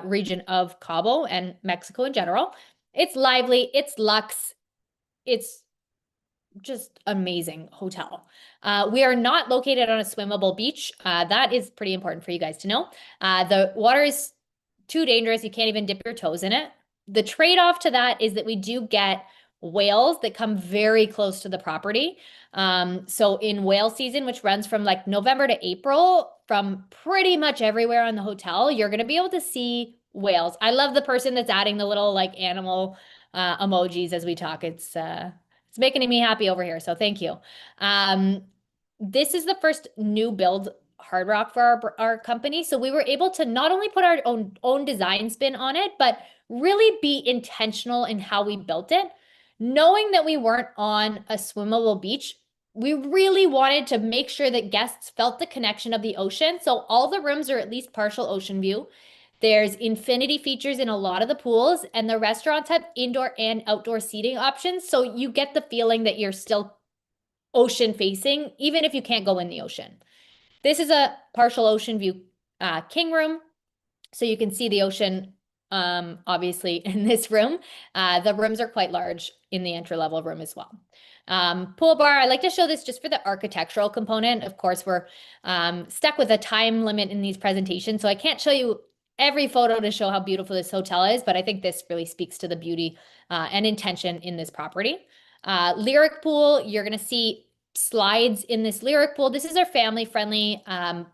Speaker 1: region of Cabo and Mexico in general. It's lively, it's luxe, it's just amazing hotel. We are not located on a swimmable beach. That is pretty important for you guys to know. The water is too dangerous. You can't even dip your toes in it. The trade-off to that is that we do get whales that come very close to the property. So in whale season, which runs from like November to April, from pretty much everywhere on the hotel, you're going to be able to see whales. I love the person that's adding the little like animal emojis as we talk. It's making me happy over here, so thank you. This is the first new build Hard Rock for our company, so we were able to not only put our own design spin on it, but really be intentional in how we built it. Knowing that we weren't on a swimmable beach, we really wanted to make sure that guests felt the connection of the ocean. So all the rooms are at least partial ocean view. There's infinity features in a lot of the pools, and the restaurants have indoor and outdoor seating options. So you get the feeling that you're still ocean facing, even if you can't go in the ocean. This is a partial ocean view king room. So you can see the ocean, obviously, in this room. The rooms are quite large in the entry-level room as well. Pool bar, I like to show this just for the architectural component. Of course, we're stuck with a time limit in these presentations, so I can't show you every photo to show how beautiful this hotel is, but I think this really speaks to the beauty and intention in this property. Lyric pool, you're going to see slides in this Lyric pool. This is our family-friendly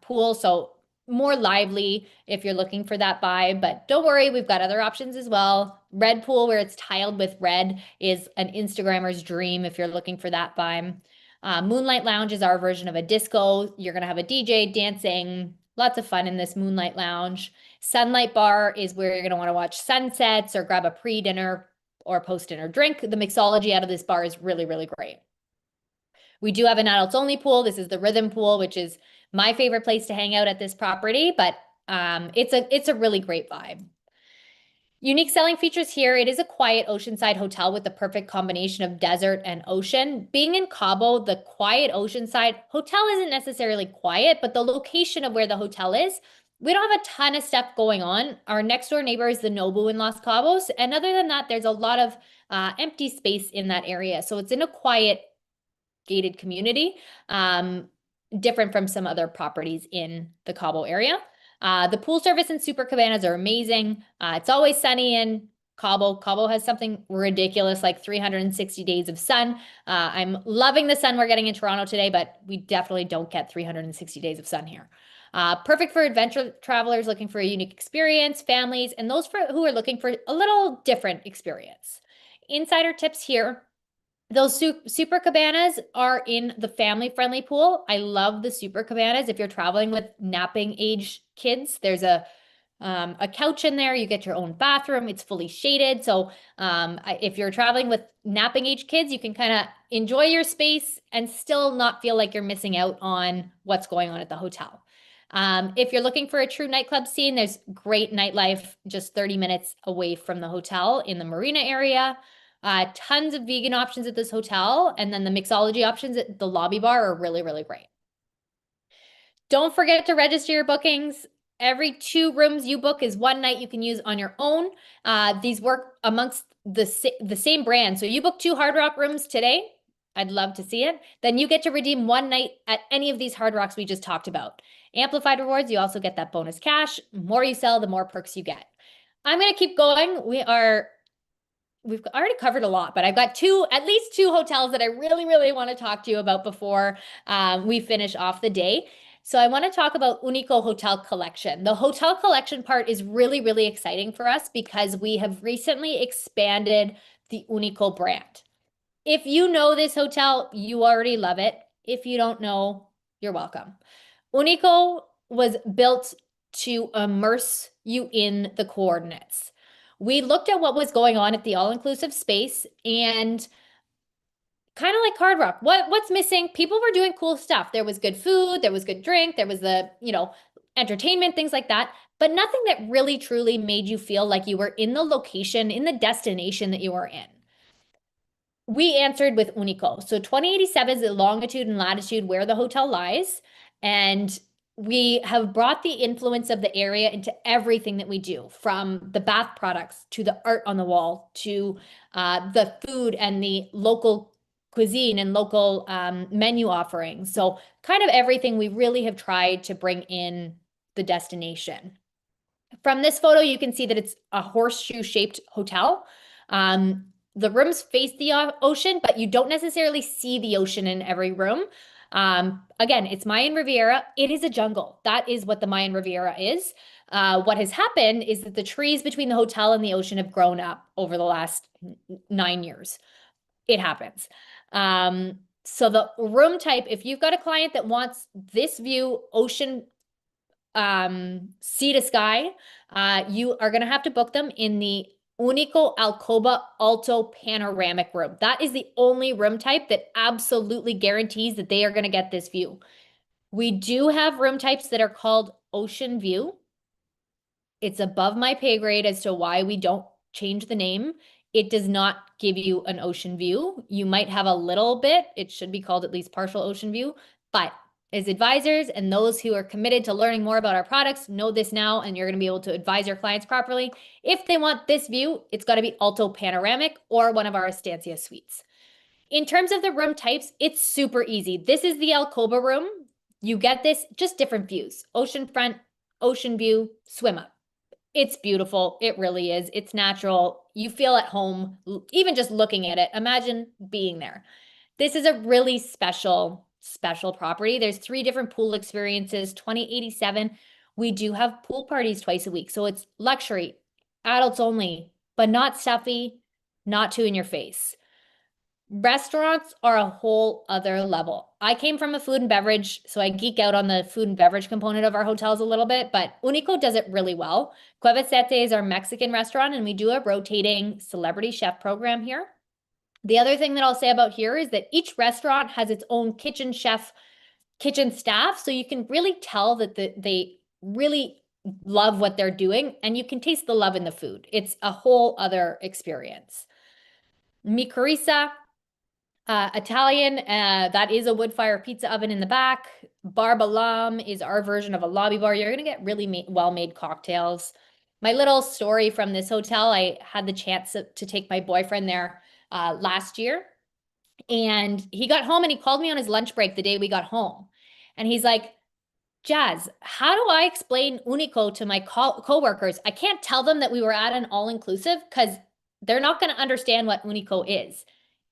Speaker 1: pool, so more lively if you're looking for that vibe, but don't worry, we've got other options as well. Red pool, where it's tiled with red, is an Instagrammer's dream if you're looking for that vibe. Moonlight Lounge is our version of a disco. You're going to have a DJ dancing, lots of fun in this Moonlight Lounge. Sunlight Bar is where you're going to want to watch sunsets or grab a pre-dinner or post-dinner drink. The mixology out of this bar is really, really great. We do have an adults only pool. This is the Rhythm Pool, which is my favorite place to hang out at this property, but it's a really great vibe. Unique selling features here. It is a quiet oceanside hotel with the perfect combination of desert and ocean. Being in Cabo, the quiet oceanside hotel isn't necessarily quiet, but the location of where the hotel is, we don't have a ton of stuff going on. Our next door neighbor is the Nobu in Los Cabos. And other than that, there's a lot of empty space in that area. So it's in a quiet, gated community, different from some other properties in the Cabo area. The pool service and super cabanas are amazing. It's always sunny in Cabo. Cabo has something ridiculous like 360 days of sun. I'm loving the sun we're getting in Toronto today, but we definitely don't get 360 days of sun here. Perfect for adventure travelers looking for a unique experience, families, and those who are looking for a little different experience. Insider tips here. Those super cabanas are in the family-friendly pool. I love the super cabanas. If you're traveling with napping age kids, there's a couch in there. You get your own bathroom. It's fully shaded. So if you're traveling with napping age kids, you can kind of enjoy your space and still not feel like you're missing out on what's going on at the hotel. If you're looking for a true nightclub scene, there's great nightlife just 30 minutes away from the hotel in the marina area. Tons of vegan options at this hotel. And then the mixology options at the lobby bar are really, really great. Don't forget to register your bookings. Every 2 rooms you book is 1 night you can use on your own. These work amongst the same brand. So you book 2 Hard Rock rooms today. I'd love to see it. Then you get to redeem 1 night at any of these Hard Rocks we just talked about. Amplified rewards, you also get that bonus cash. The more you sell, the more perks you get. I'm going to keep going. We've already covered a lot, but I've got at least two hotels that I really, really want to talk to you about before we finish off the day. So I want to talk about UNICO Hotel Collection. The Hotel Collection part is really, really exciting for us because we have recently expanded the UNICO brand. If you know this hotel, you already love it. If you don't know, you're welcome. UNICO was built to immerse you in the coordinates. We looked at what was going on at the all-inclusive space and kind of like Hard Rock, what's missing? People were doing cool stuff. There was good food, there was good drink, there was the, entertainment, things like that, but nothing that really truly made you feel like you were in the location, in the destination that you were in. We answered with UNICO. So 2087 is the longitude and latitude where the hotel lies. And we have brought the influence of the area into everything that we do, from the bath products to the art on the wall to the food and the local cuisine and local menu offerings. So kind of everything we really have tried to bring in the destination. From this photo, you can see that it's a horseshoe-shaped hotel. The rooms face the ocean, but you don't necessarily see the ocean in every room. Again, it's Mayan Riviera. It is a jungle. That is what the Mayan Riviera is. What has happened is that the trees between the hotel and the ocean have grown up over the last 9 years. It happens. So the room type, if you've got a client that wants this view, ocean, sea to sky, you are going to have to book them in the UNICO Alcoba Alto Panoramic Room. That is the only room type that absolutely guarantees that they are going to get this view. We do have room types that are called Ocean View. It's above my pay grade as to why we don't change the name. It does not give you an ocean view. You might have a little bit. It should be called at least partial ocean view, but as advisors and those who are committed to learning more about our products know this now, and you're going to be able to advise your clients properly. If they want this view, it's got to be Alto Panoramic or one of our Estancia suites. In terms of the room types, it's super easy. This is the Alcoba room. You get this, just different views. Ocean front, ocean view, swim up. It's beautiful. It really is. It's natural. You feel at home, even just looking at it. Imagine being there. This is a really special property. There's 3 different pool experiences, 2087. We do have pool parties twice a week. So it's luxury, adults only, but not stuffy, not too in your face. Restaurants are a whole other level. I came from a food and beverage, so I geek out on the food and beverage component of our hotels a little bit, but UNICO does it really well. Cueva Sete is our Mexican restaurant, and we do a rotating celebrity chef program here. The other thing that I'll say about here is that each restaurant has its own kitchen chef, kitchen staff, so you can really tell that they really love what they're doing, and you can taste the love in the food. It's a whole other experience. Mi Carissa, Italian, that is a wood fire pizza oven in the back. Bar Balam is our version of a lobby bar. You're going to get really well-made cocktails. My little story from this hotel, I had the chance to take my boyfriend there last year. And he got home and he called me on his lunch break the day we got home. And he's like, Jazz, how do I explain UNICO to my coworkers? I can't tell them that we were at an all-inclusive because they're not going to understand what UNICO is.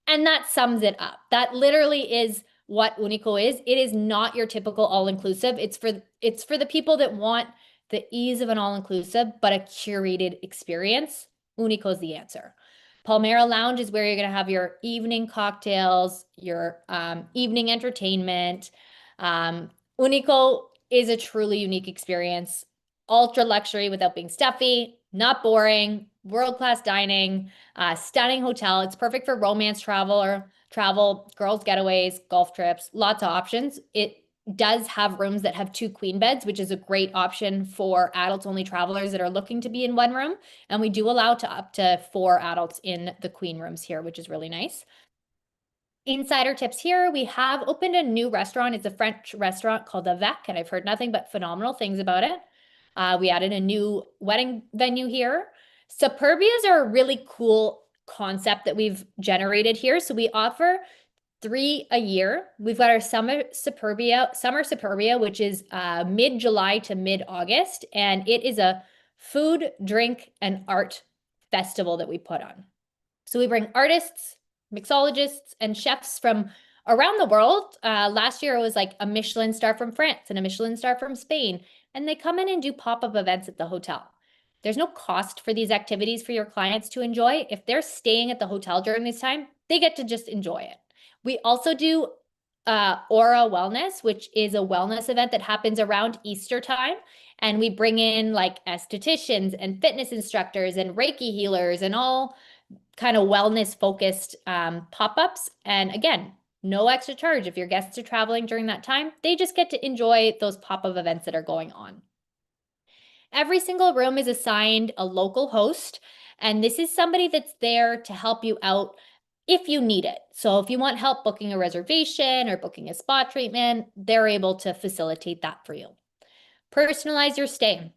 Speaker 1: And that sums it up. That literally is what UNICO is. It is not your typical all-inclusive. It's for the people that want the ease of an all-inclusive, but a curated experience. UNICO is the answer. Palmera Lounge is where you're going to have your evening cocktails, your evening entertainment. UNICO is a truly unique experience. Ultra luxury without being stuffy, not boring, world-class dining, stunning hotel. It's perfect for romance travel, girls' getaways, golf trips, lots of options. It does have rooms that have 2 queen beds, which is a great option for adults-only travelers that are looking to be in one room. And we do allow up to 4 adults in the queen rooms here, which is really nice. Insider tips here, we have opened a new restaurant. It's a French restaurant called the Vec, and I've heard nothing but phenomenal things about it. We added a new wedding venue here. Suburbias are a really cool concept that we've generated here. So we offer 3 a year. We've got our summer suburbia, which is mid-July to mid-August, and it is a food, drink, and art festival that we put on. So we bring artists, mixologists, and chefs from around the world. Last year it was like a Michelin star from France and a Michelin star from Spain, and they come in and do pop-up events at the hotel. There's no cost for these activities for your clients to enjoy. If they're staying at the hotel during this time, they get to just enjoy it. We also do Aura Wellness, which is a wellness event that happens around Easter time. And we bring in like estheticians and fitness instructors and Reiki healers and all kind of wellness focused pop-ups. And again, no extra charge. If your guests are traveling during that time, they just get to enjoy those pop-up events that are going on. Every single room is assigned a local host, and this is somebody that's there to help you out if you need it. So if you want help booking a reservation or booking a spa treatment, they're able to facilitate that for you. Personalize your stay.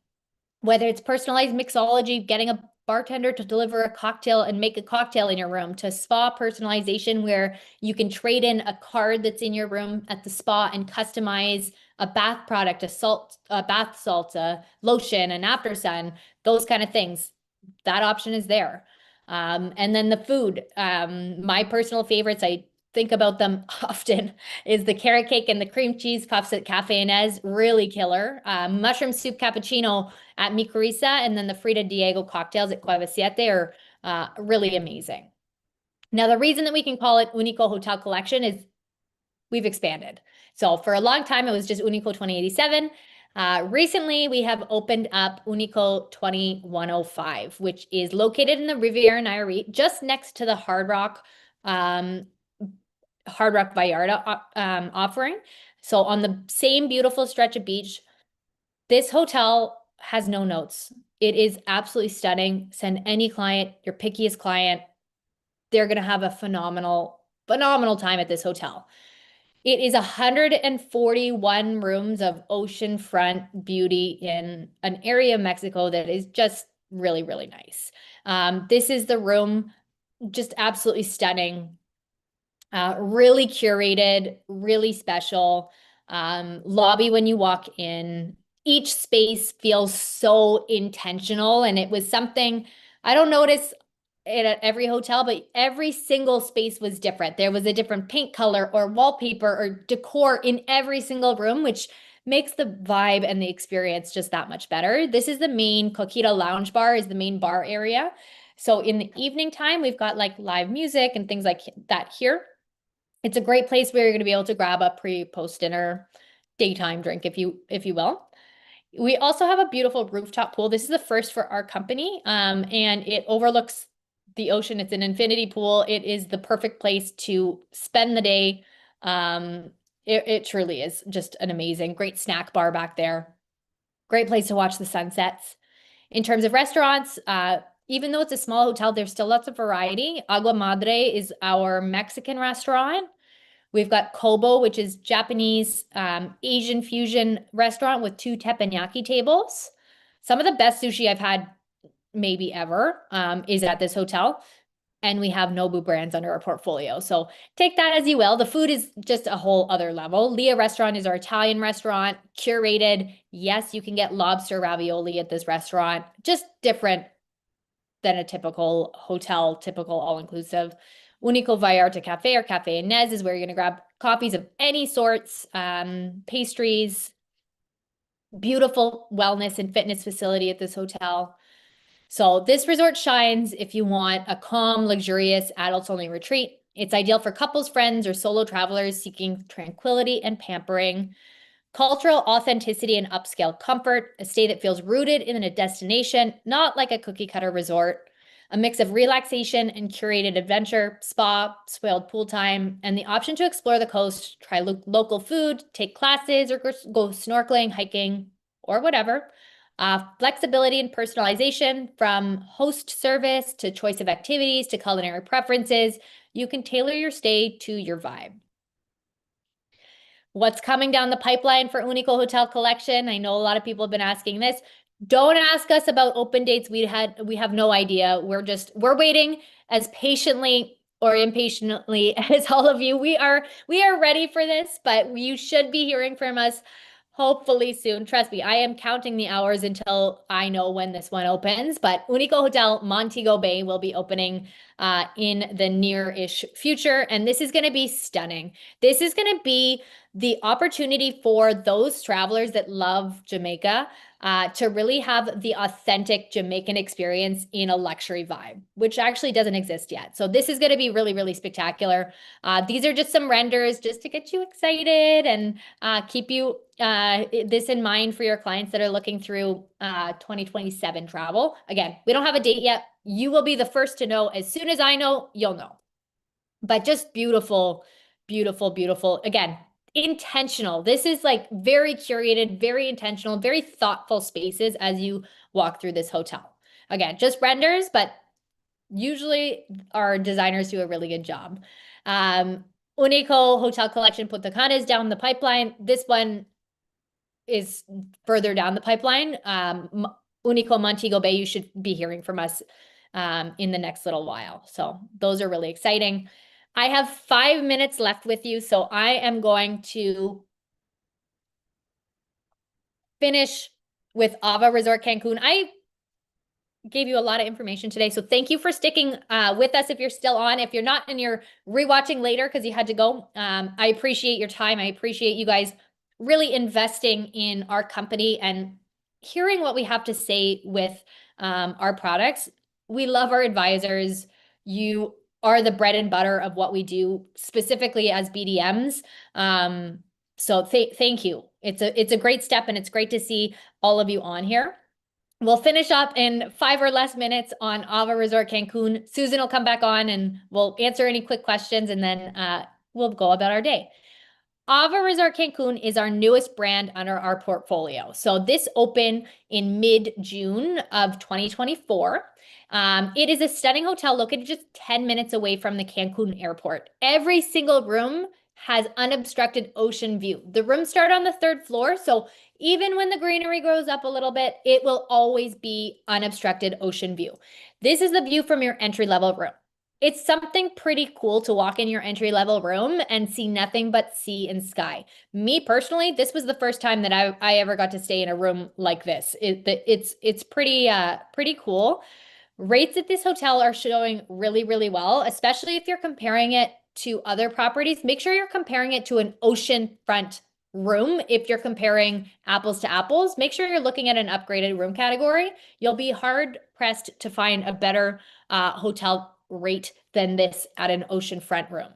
Speaker 1: Whether it's personalized mixology, getting a bartender to deliver a cocktail and make a cocktail in your room, to spa personalization where you can trade in a card that's in your room at the spa and customize a bath product, a bath salt, a lotion, an after sun, those kind of things. That option is there. And then the food, my personal favorites, I think about them often, is the carrot cake and the cream cheese puffs at Cafe Inez, really killer. Mushroom soup cappuccino at Mi Carissa, and then the Frida Diego cocktails at Cueva Siete are really amazing. Now, the reason that we can call it UNICO Hotel Collection is we've expanded. So for a long time, it was just UNICO 2087. Recently, we have opened up UNICO 2105, which is located in the Riviera Nayarit, just next to the Hard Rock Vallarta offering. So on the same beautiful stretch of beach, this hotel has no notes. It is absolutely stunning. Send any client, your pickiest client, they're going to have a phenomenal time at this hotel. It is 141 rooms of oceanfront beauty in an area of Mexico that is just really, really nice. This is the room, just absolutely stunning. Really curated, really special. Lobby when you walk in. Each space feels so intentional, and it was something I don't notice it at every hotel, but every single space was different. There was a different paint color or wallpaper or decor in every single room, which makes the vibe and the experience just that much better. This is the main Coquita Lounge Bar, is the main bar area. So in the evening time, we've got like live music and things like that here. It's a great place where you're going to be able to grab a post dinner daytime drink, if you will. We also have a beautiful rooftop pool. This is the first for our company, and it overlooks the ocean. It's an infinity pool. It is the perfect place to spend the day. It truly is just an amazing, great snack bar back there. Great place to watch the sunsets. In terms of restaurants, even though it's a small hotel, there's still lots of variety. Agua Madre is our Mexican restaurant. We've got Kobo, which is Japanese Asian fusion restaurant with 2 teppanyaki tables. Some of the best sushi I've had maybe ever is at this hotel. And we have Nobu brands under our portfolio. So take that as you will. The food is just a whole other level. Leah Restaurant is our Italian restaurant, curated. Yes, you can get lobster ravioli at this restaurant. Just different than a typical hotel, typical all-inclusive. Unico Vallarta Cafe or Cafe Inez is where you're going to grab coffees of any sorts, pastries, beautiful wellness and fitness facility at this hotel. So this resort shines if you want a calm, luxurious, adults-only retreat. It's ideal for couples, friends, or solo travelers seeking tranquility and pampering. Cultural authenticity and upscale comfort, a stay that feels rooted in a destination, not like a cookie-cutter resort. A mix of relaxation and curated adventure, spa, spoiled pool time, and the option to explore the coast, try local food, take classes, or go snorkeling, hiking, or whatever. Flexibility and personalization, from host service to choice of activities to culinary preferences. You can tailor your stay to your vibe. What's coming down the pipeline for UNICO Hotel Collection? I know a lot of people have been asking this. Don't ask us about open dates. We have no idea. We're waiting as patiently or impatiently as all of you. We are ready for this, but you should be hearing from us hopefully soon. Trust me, I am counting the hours until I know when this one opens, but UNICO Hotel Montego Bay will be opening in the near-ish future, and this is going to be stunning. This is going to be the opportunity for those travelers that love Jamaica to really have the authentic Jamaican experience in a luxury vibe, which actually doesn't exist yet. So this is going to be really, really spectacular. These are just some renders just to get you excited and keep you this in mind for your clients that are looking through 2027 travel. Again, we don't have a date yet. You will be the first to know. As soon as I know, you'll know. But just beautiful, beautiful, beautiful. Again, intentional. This is like very curated, very intentional, very thoughtful spaces as you walk through this hotel. Again, just renders, but Usually our designers do a really good job. UNICO Hotel Collection Punta Cana is down the pipeline. This one is further down the pipeline. Unico Montego Bay, you should be hearing from us in the next little while. So those are really exciting. I have 5 minutes left with you, so I am going to finish with Ava Resort Cancun. I gave you a lot of information today, so thank you for sticking with us if you're still on. If you're not and you're rewatching later because you had to go, I appreciate your time. I appreciate you guys really investing in our company and hearing what we have to say with our products. We love our advisors. You are the bread and butter of what we do, specifically as BDMs. So thank you. It's a great step, and it's great to see all of you on here. We'll finish up in 5 or less minutes on Ava Resort Cancun. Susan will come back on and we'll answer any quick questions, and then we'll go about our day. Ava Resort Cancun is our newest brand under our portfolio. So this opened in mid-June of 2024. It is a stunning hotel located just 10 minutes away from the Cancun airport. Every single room has unobstructed ocean view. The rooms start on the 3rd floor, so even when the greenery grows up a little bit, it will always be unobstructed ocean view. This is the view from your entry-level room. It's something pretty cool to walk in your entry-level room and see nothing but sea and sky. Me personally, this was the first time that I ever got to stay in a room like this. It's pretty cool. Rates at this hotel are showing really, really well, especially if you're comparing it to other properties. Make sure you're comparing it to an oceanfront room. If you're comparing apples to apples, make sure you're looking at an upgraded room category. You'll be hard pressed to find a better hotel rate than this at an oceanfront room.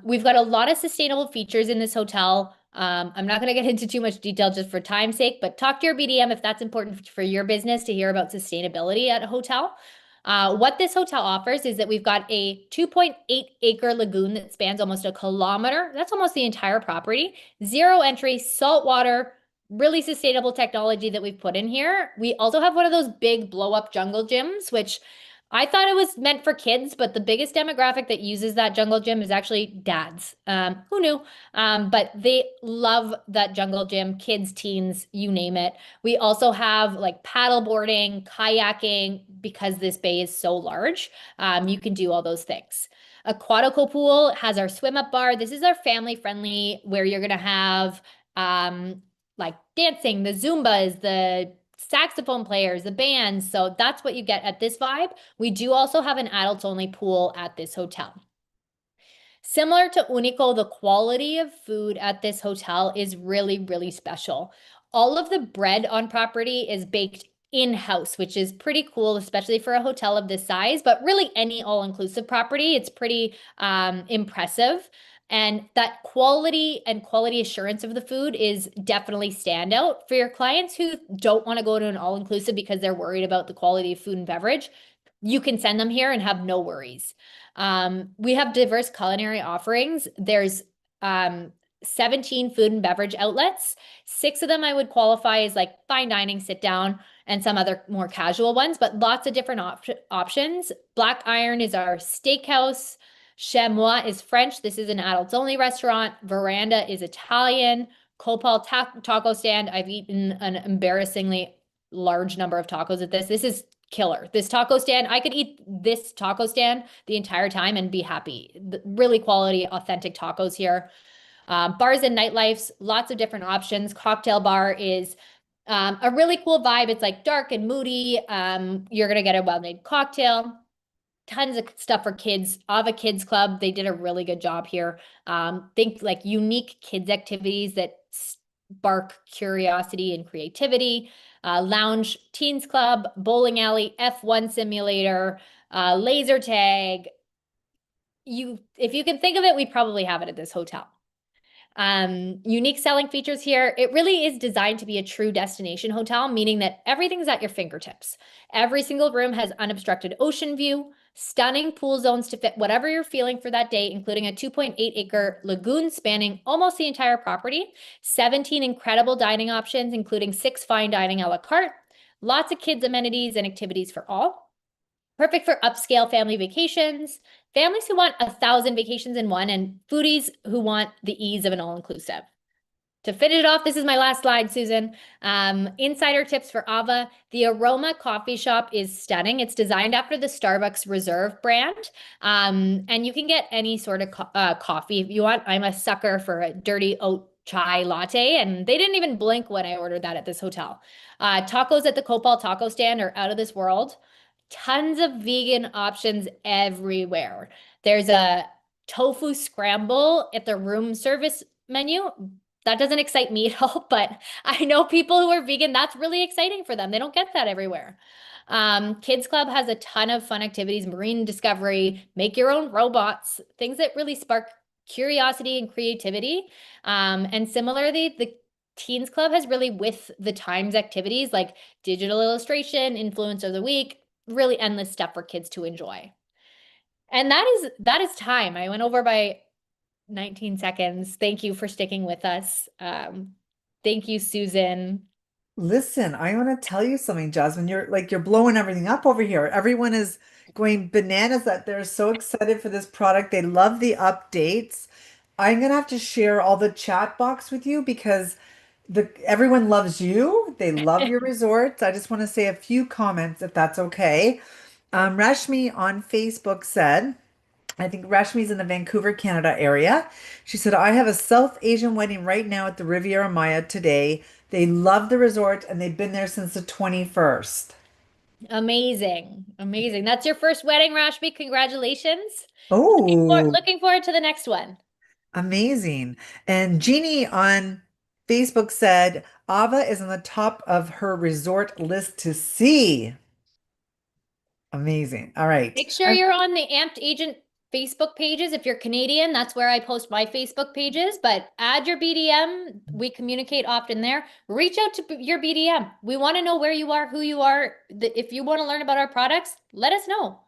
Speaker 1: We've got a lot of sustainable features in this hotel. I'm not going to get into too much detail just for time's sake, but talk to your BDM if that's important for your business to hear about sustainability at a hotel. What this hotel offers is that we've got a 2.8-acre lagoon that spans almost a kilometer. That's almost the entire property. Zero entry, saltwater, really sustainable technology that we've put in here. We also have one of those big blow-up jungle gyms, which I thought it was meant for kids, but the biggest demographic that uses that jungle gym is actually dads. Who knew? But they love that jungle gym, kids, teens, you name it. We also have like paddle boarding, kayaking, because this bay is so large. You can do all those things. Aquatico Pool has our swim up bar. This is our family friendly, where you're going to have like dancing, the Zumbas, the saxophone players, the bands. So that's what you get at this vibe. We do also have an adults only pool at this hotel. Similar to Unico, the quality of food at this hotel is really, really special. All of the bread on property is baked in-house, which is pretty cool, especially for a hotel of this size, but really any all-inclusive property, it's pretty impressive. And that quality and quality assurance of the food is definitely standout for your clients who don't want to go to an all-inclusive because they're worried about the quality of food and beverage. You can send them here and have no worries. We have diverse culinary offerings. There's 17 food and beverage outlets. 6 of them I would qualify as like fine dining, sit down, and some other more casual ones, but lots of different options. Black Iron is our steakhouse. Chamois is French. This is an adults only restaurant. Veranda is Italian. Copal taco stand. I've eaten an embarrassingly large number of tacos at this. This is killer. This taco stand, I could eat this taco stand the entire time and be happy. Really quality, authentic tacos here. Bars and nightlifes, lots of different options. Cocktail bar is a really cool vibe. It's like dark and moody. You're going to get a well-made cocktail. Tons of stuff for kids. Ava Kids Club, they did a really good job here. Think like unique kids activities that spark curiosity and creativity. Lounge Teens Club, bowling alley, F1 simulator, laser tag. If you can think of it, we probably have it at this hotel. Unique selling features here. It really is designed to be a true destination hotel, meaning that everything's at your fingertips. Every single room has unobstructed ocean view, stunning pool zones to fit whatever you're feeling for that day, including a 2.8-acre lagoon spanning almost the entire property, 17 incredible dining options, including 6 fine dining a la carte, lots of kids amenities and activities for all. Perfect for upscale family vacations, families who want 1,000 vacations in one, and foodies who want the ease of an all-inclusive. To finish it off, this is my last slide, Susan. Insider tips for Ava. The Aroma coffee shop is stunning. It's designed after the Starbucks Reserve brand. And you can get any sort of coffee if you want. I'm a sucker for a dirty oat chai latte, and they didn't even blink when I ordered that at this hotel. Tacos at the Copal taco stand are out of this world. Tons of vegan options everywhere. There's a tofu scramble at the room service menu. That doesn't excite me at all, but I know people who are vegan, that's really exciting for them. They don't get that everywhere. Kids Club has a ton of fun activities, marine discovery, make your own robots, things that really spark curiosity and creativity. And similarly, the Teens Club has really with the times activities like digital illustration, influence of the week, really endless stuff for kids to enjoy. And that is time. I went over by 19 seconds. Thank you for sticking with us. Thank you, Susan.
Speaker 2: Listen, I want to tell you something, Jasmine. You're blowing everything up over here. Everyone is going bananas that they're so excited for this product. They love the updates. I'm gonna have to share all the chat box with you because everyone loves you. They love your resorts. I just want to say a few comments if that's okay. Rashmi on Facebook said, I think Rashmi's in the Vancouver, Canada area. She said, I have a South Asian wedding right now at the Riviera Maya today. They love the resort and they've been there since the 21st.
Speaker 1: Amazing. Amazing. That's your first wedding, Rashmi. Congratulations.
Speaker 2: Oh,
Speaker 1: Looking forward to the next one.
Speaker 2: amazing. And Jeannie on Facebook said, Ava is on the top of her resort list to see. Amazing. All right.
Speaker 1: Make sure you're on the Amped Agent Facebook pages. If you're Canadian, that's where I post my Facebook pages, but add your BDM. We communicate often there. Reach out to your BDM. We want to know where you are, who you are. If you want to learn about our products, let us know.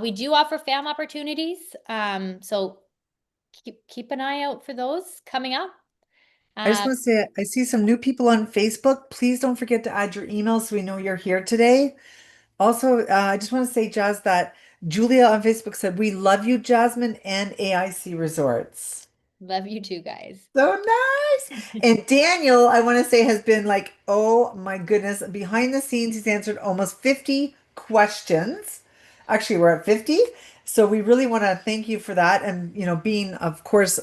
Speaker 1: We do offer FAM opportunities. So keep an eye out for those coming up.
Speaker 2: I just
Speaker 1: Uh,
Speaker 2: want to say I see some new people on Facebook. Please don't forget to add your email so we know you're here today. Also, I just want to say, Jazz, that Julia on Facebook said, we love you, Jasmine, and AIC Resorts.
Speaker 1: Love you too, guys.
Speaker 2: So nice. And Daniel, I want to say, has been like, oh my goodness, behind the scenes, he's answered almost 50 questions. Actually, we're at 50. So we really want to thank you for that. And, being, of course,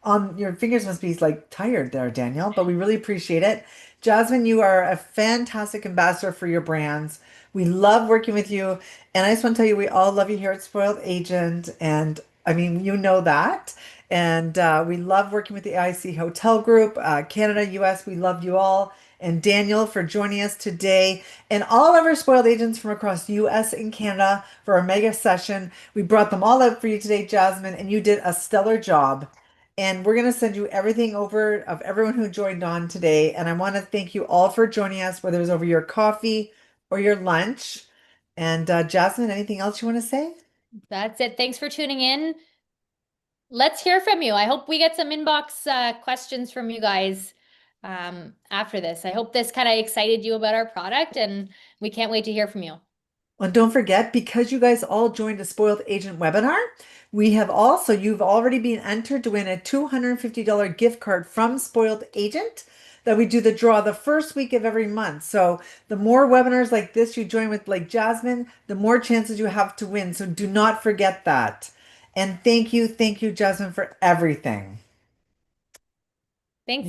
Speaker 2: on your fingers must be like tired there, Daniel, but we really appreciate it. Jasmine, you are a fantastic ambassador for your brands. We love working with you. And I just want to tell you, we all love you here at Spoiled Agent. And I mean, you know that. And we love working with the AIC Hotel Group, Canada, US. We love you all. And Daniel for joining us today, and all of our spoiled agents from across US and Canada for our mega session. We brought them all out for you today, Jasmine, and you did a stellar job. And we're going to send you everything over of everyone who joined on today. And I want to thank you all for joining us, whether it was over your coffee or your lunch. And Jasmine, anything else you want to say?
Speaker 1: That's it. Thanks for tuning in. Let's hear from you. I hope we get some inbox questions from you guys after this. I hope this kind of excited you about our product, and we can't wait to hear from you.
Speaker 2: And don't forget, because you guys all joined a Spoiled Agent webinar, you've already been entered to win a $250 gift card from Spoiled Agent that we do the draw the first week of every month. So the more webinars like this you join with, like Jasmine, the more chances you have to win. So do not forget that. And thank you, Jasmine, for everything.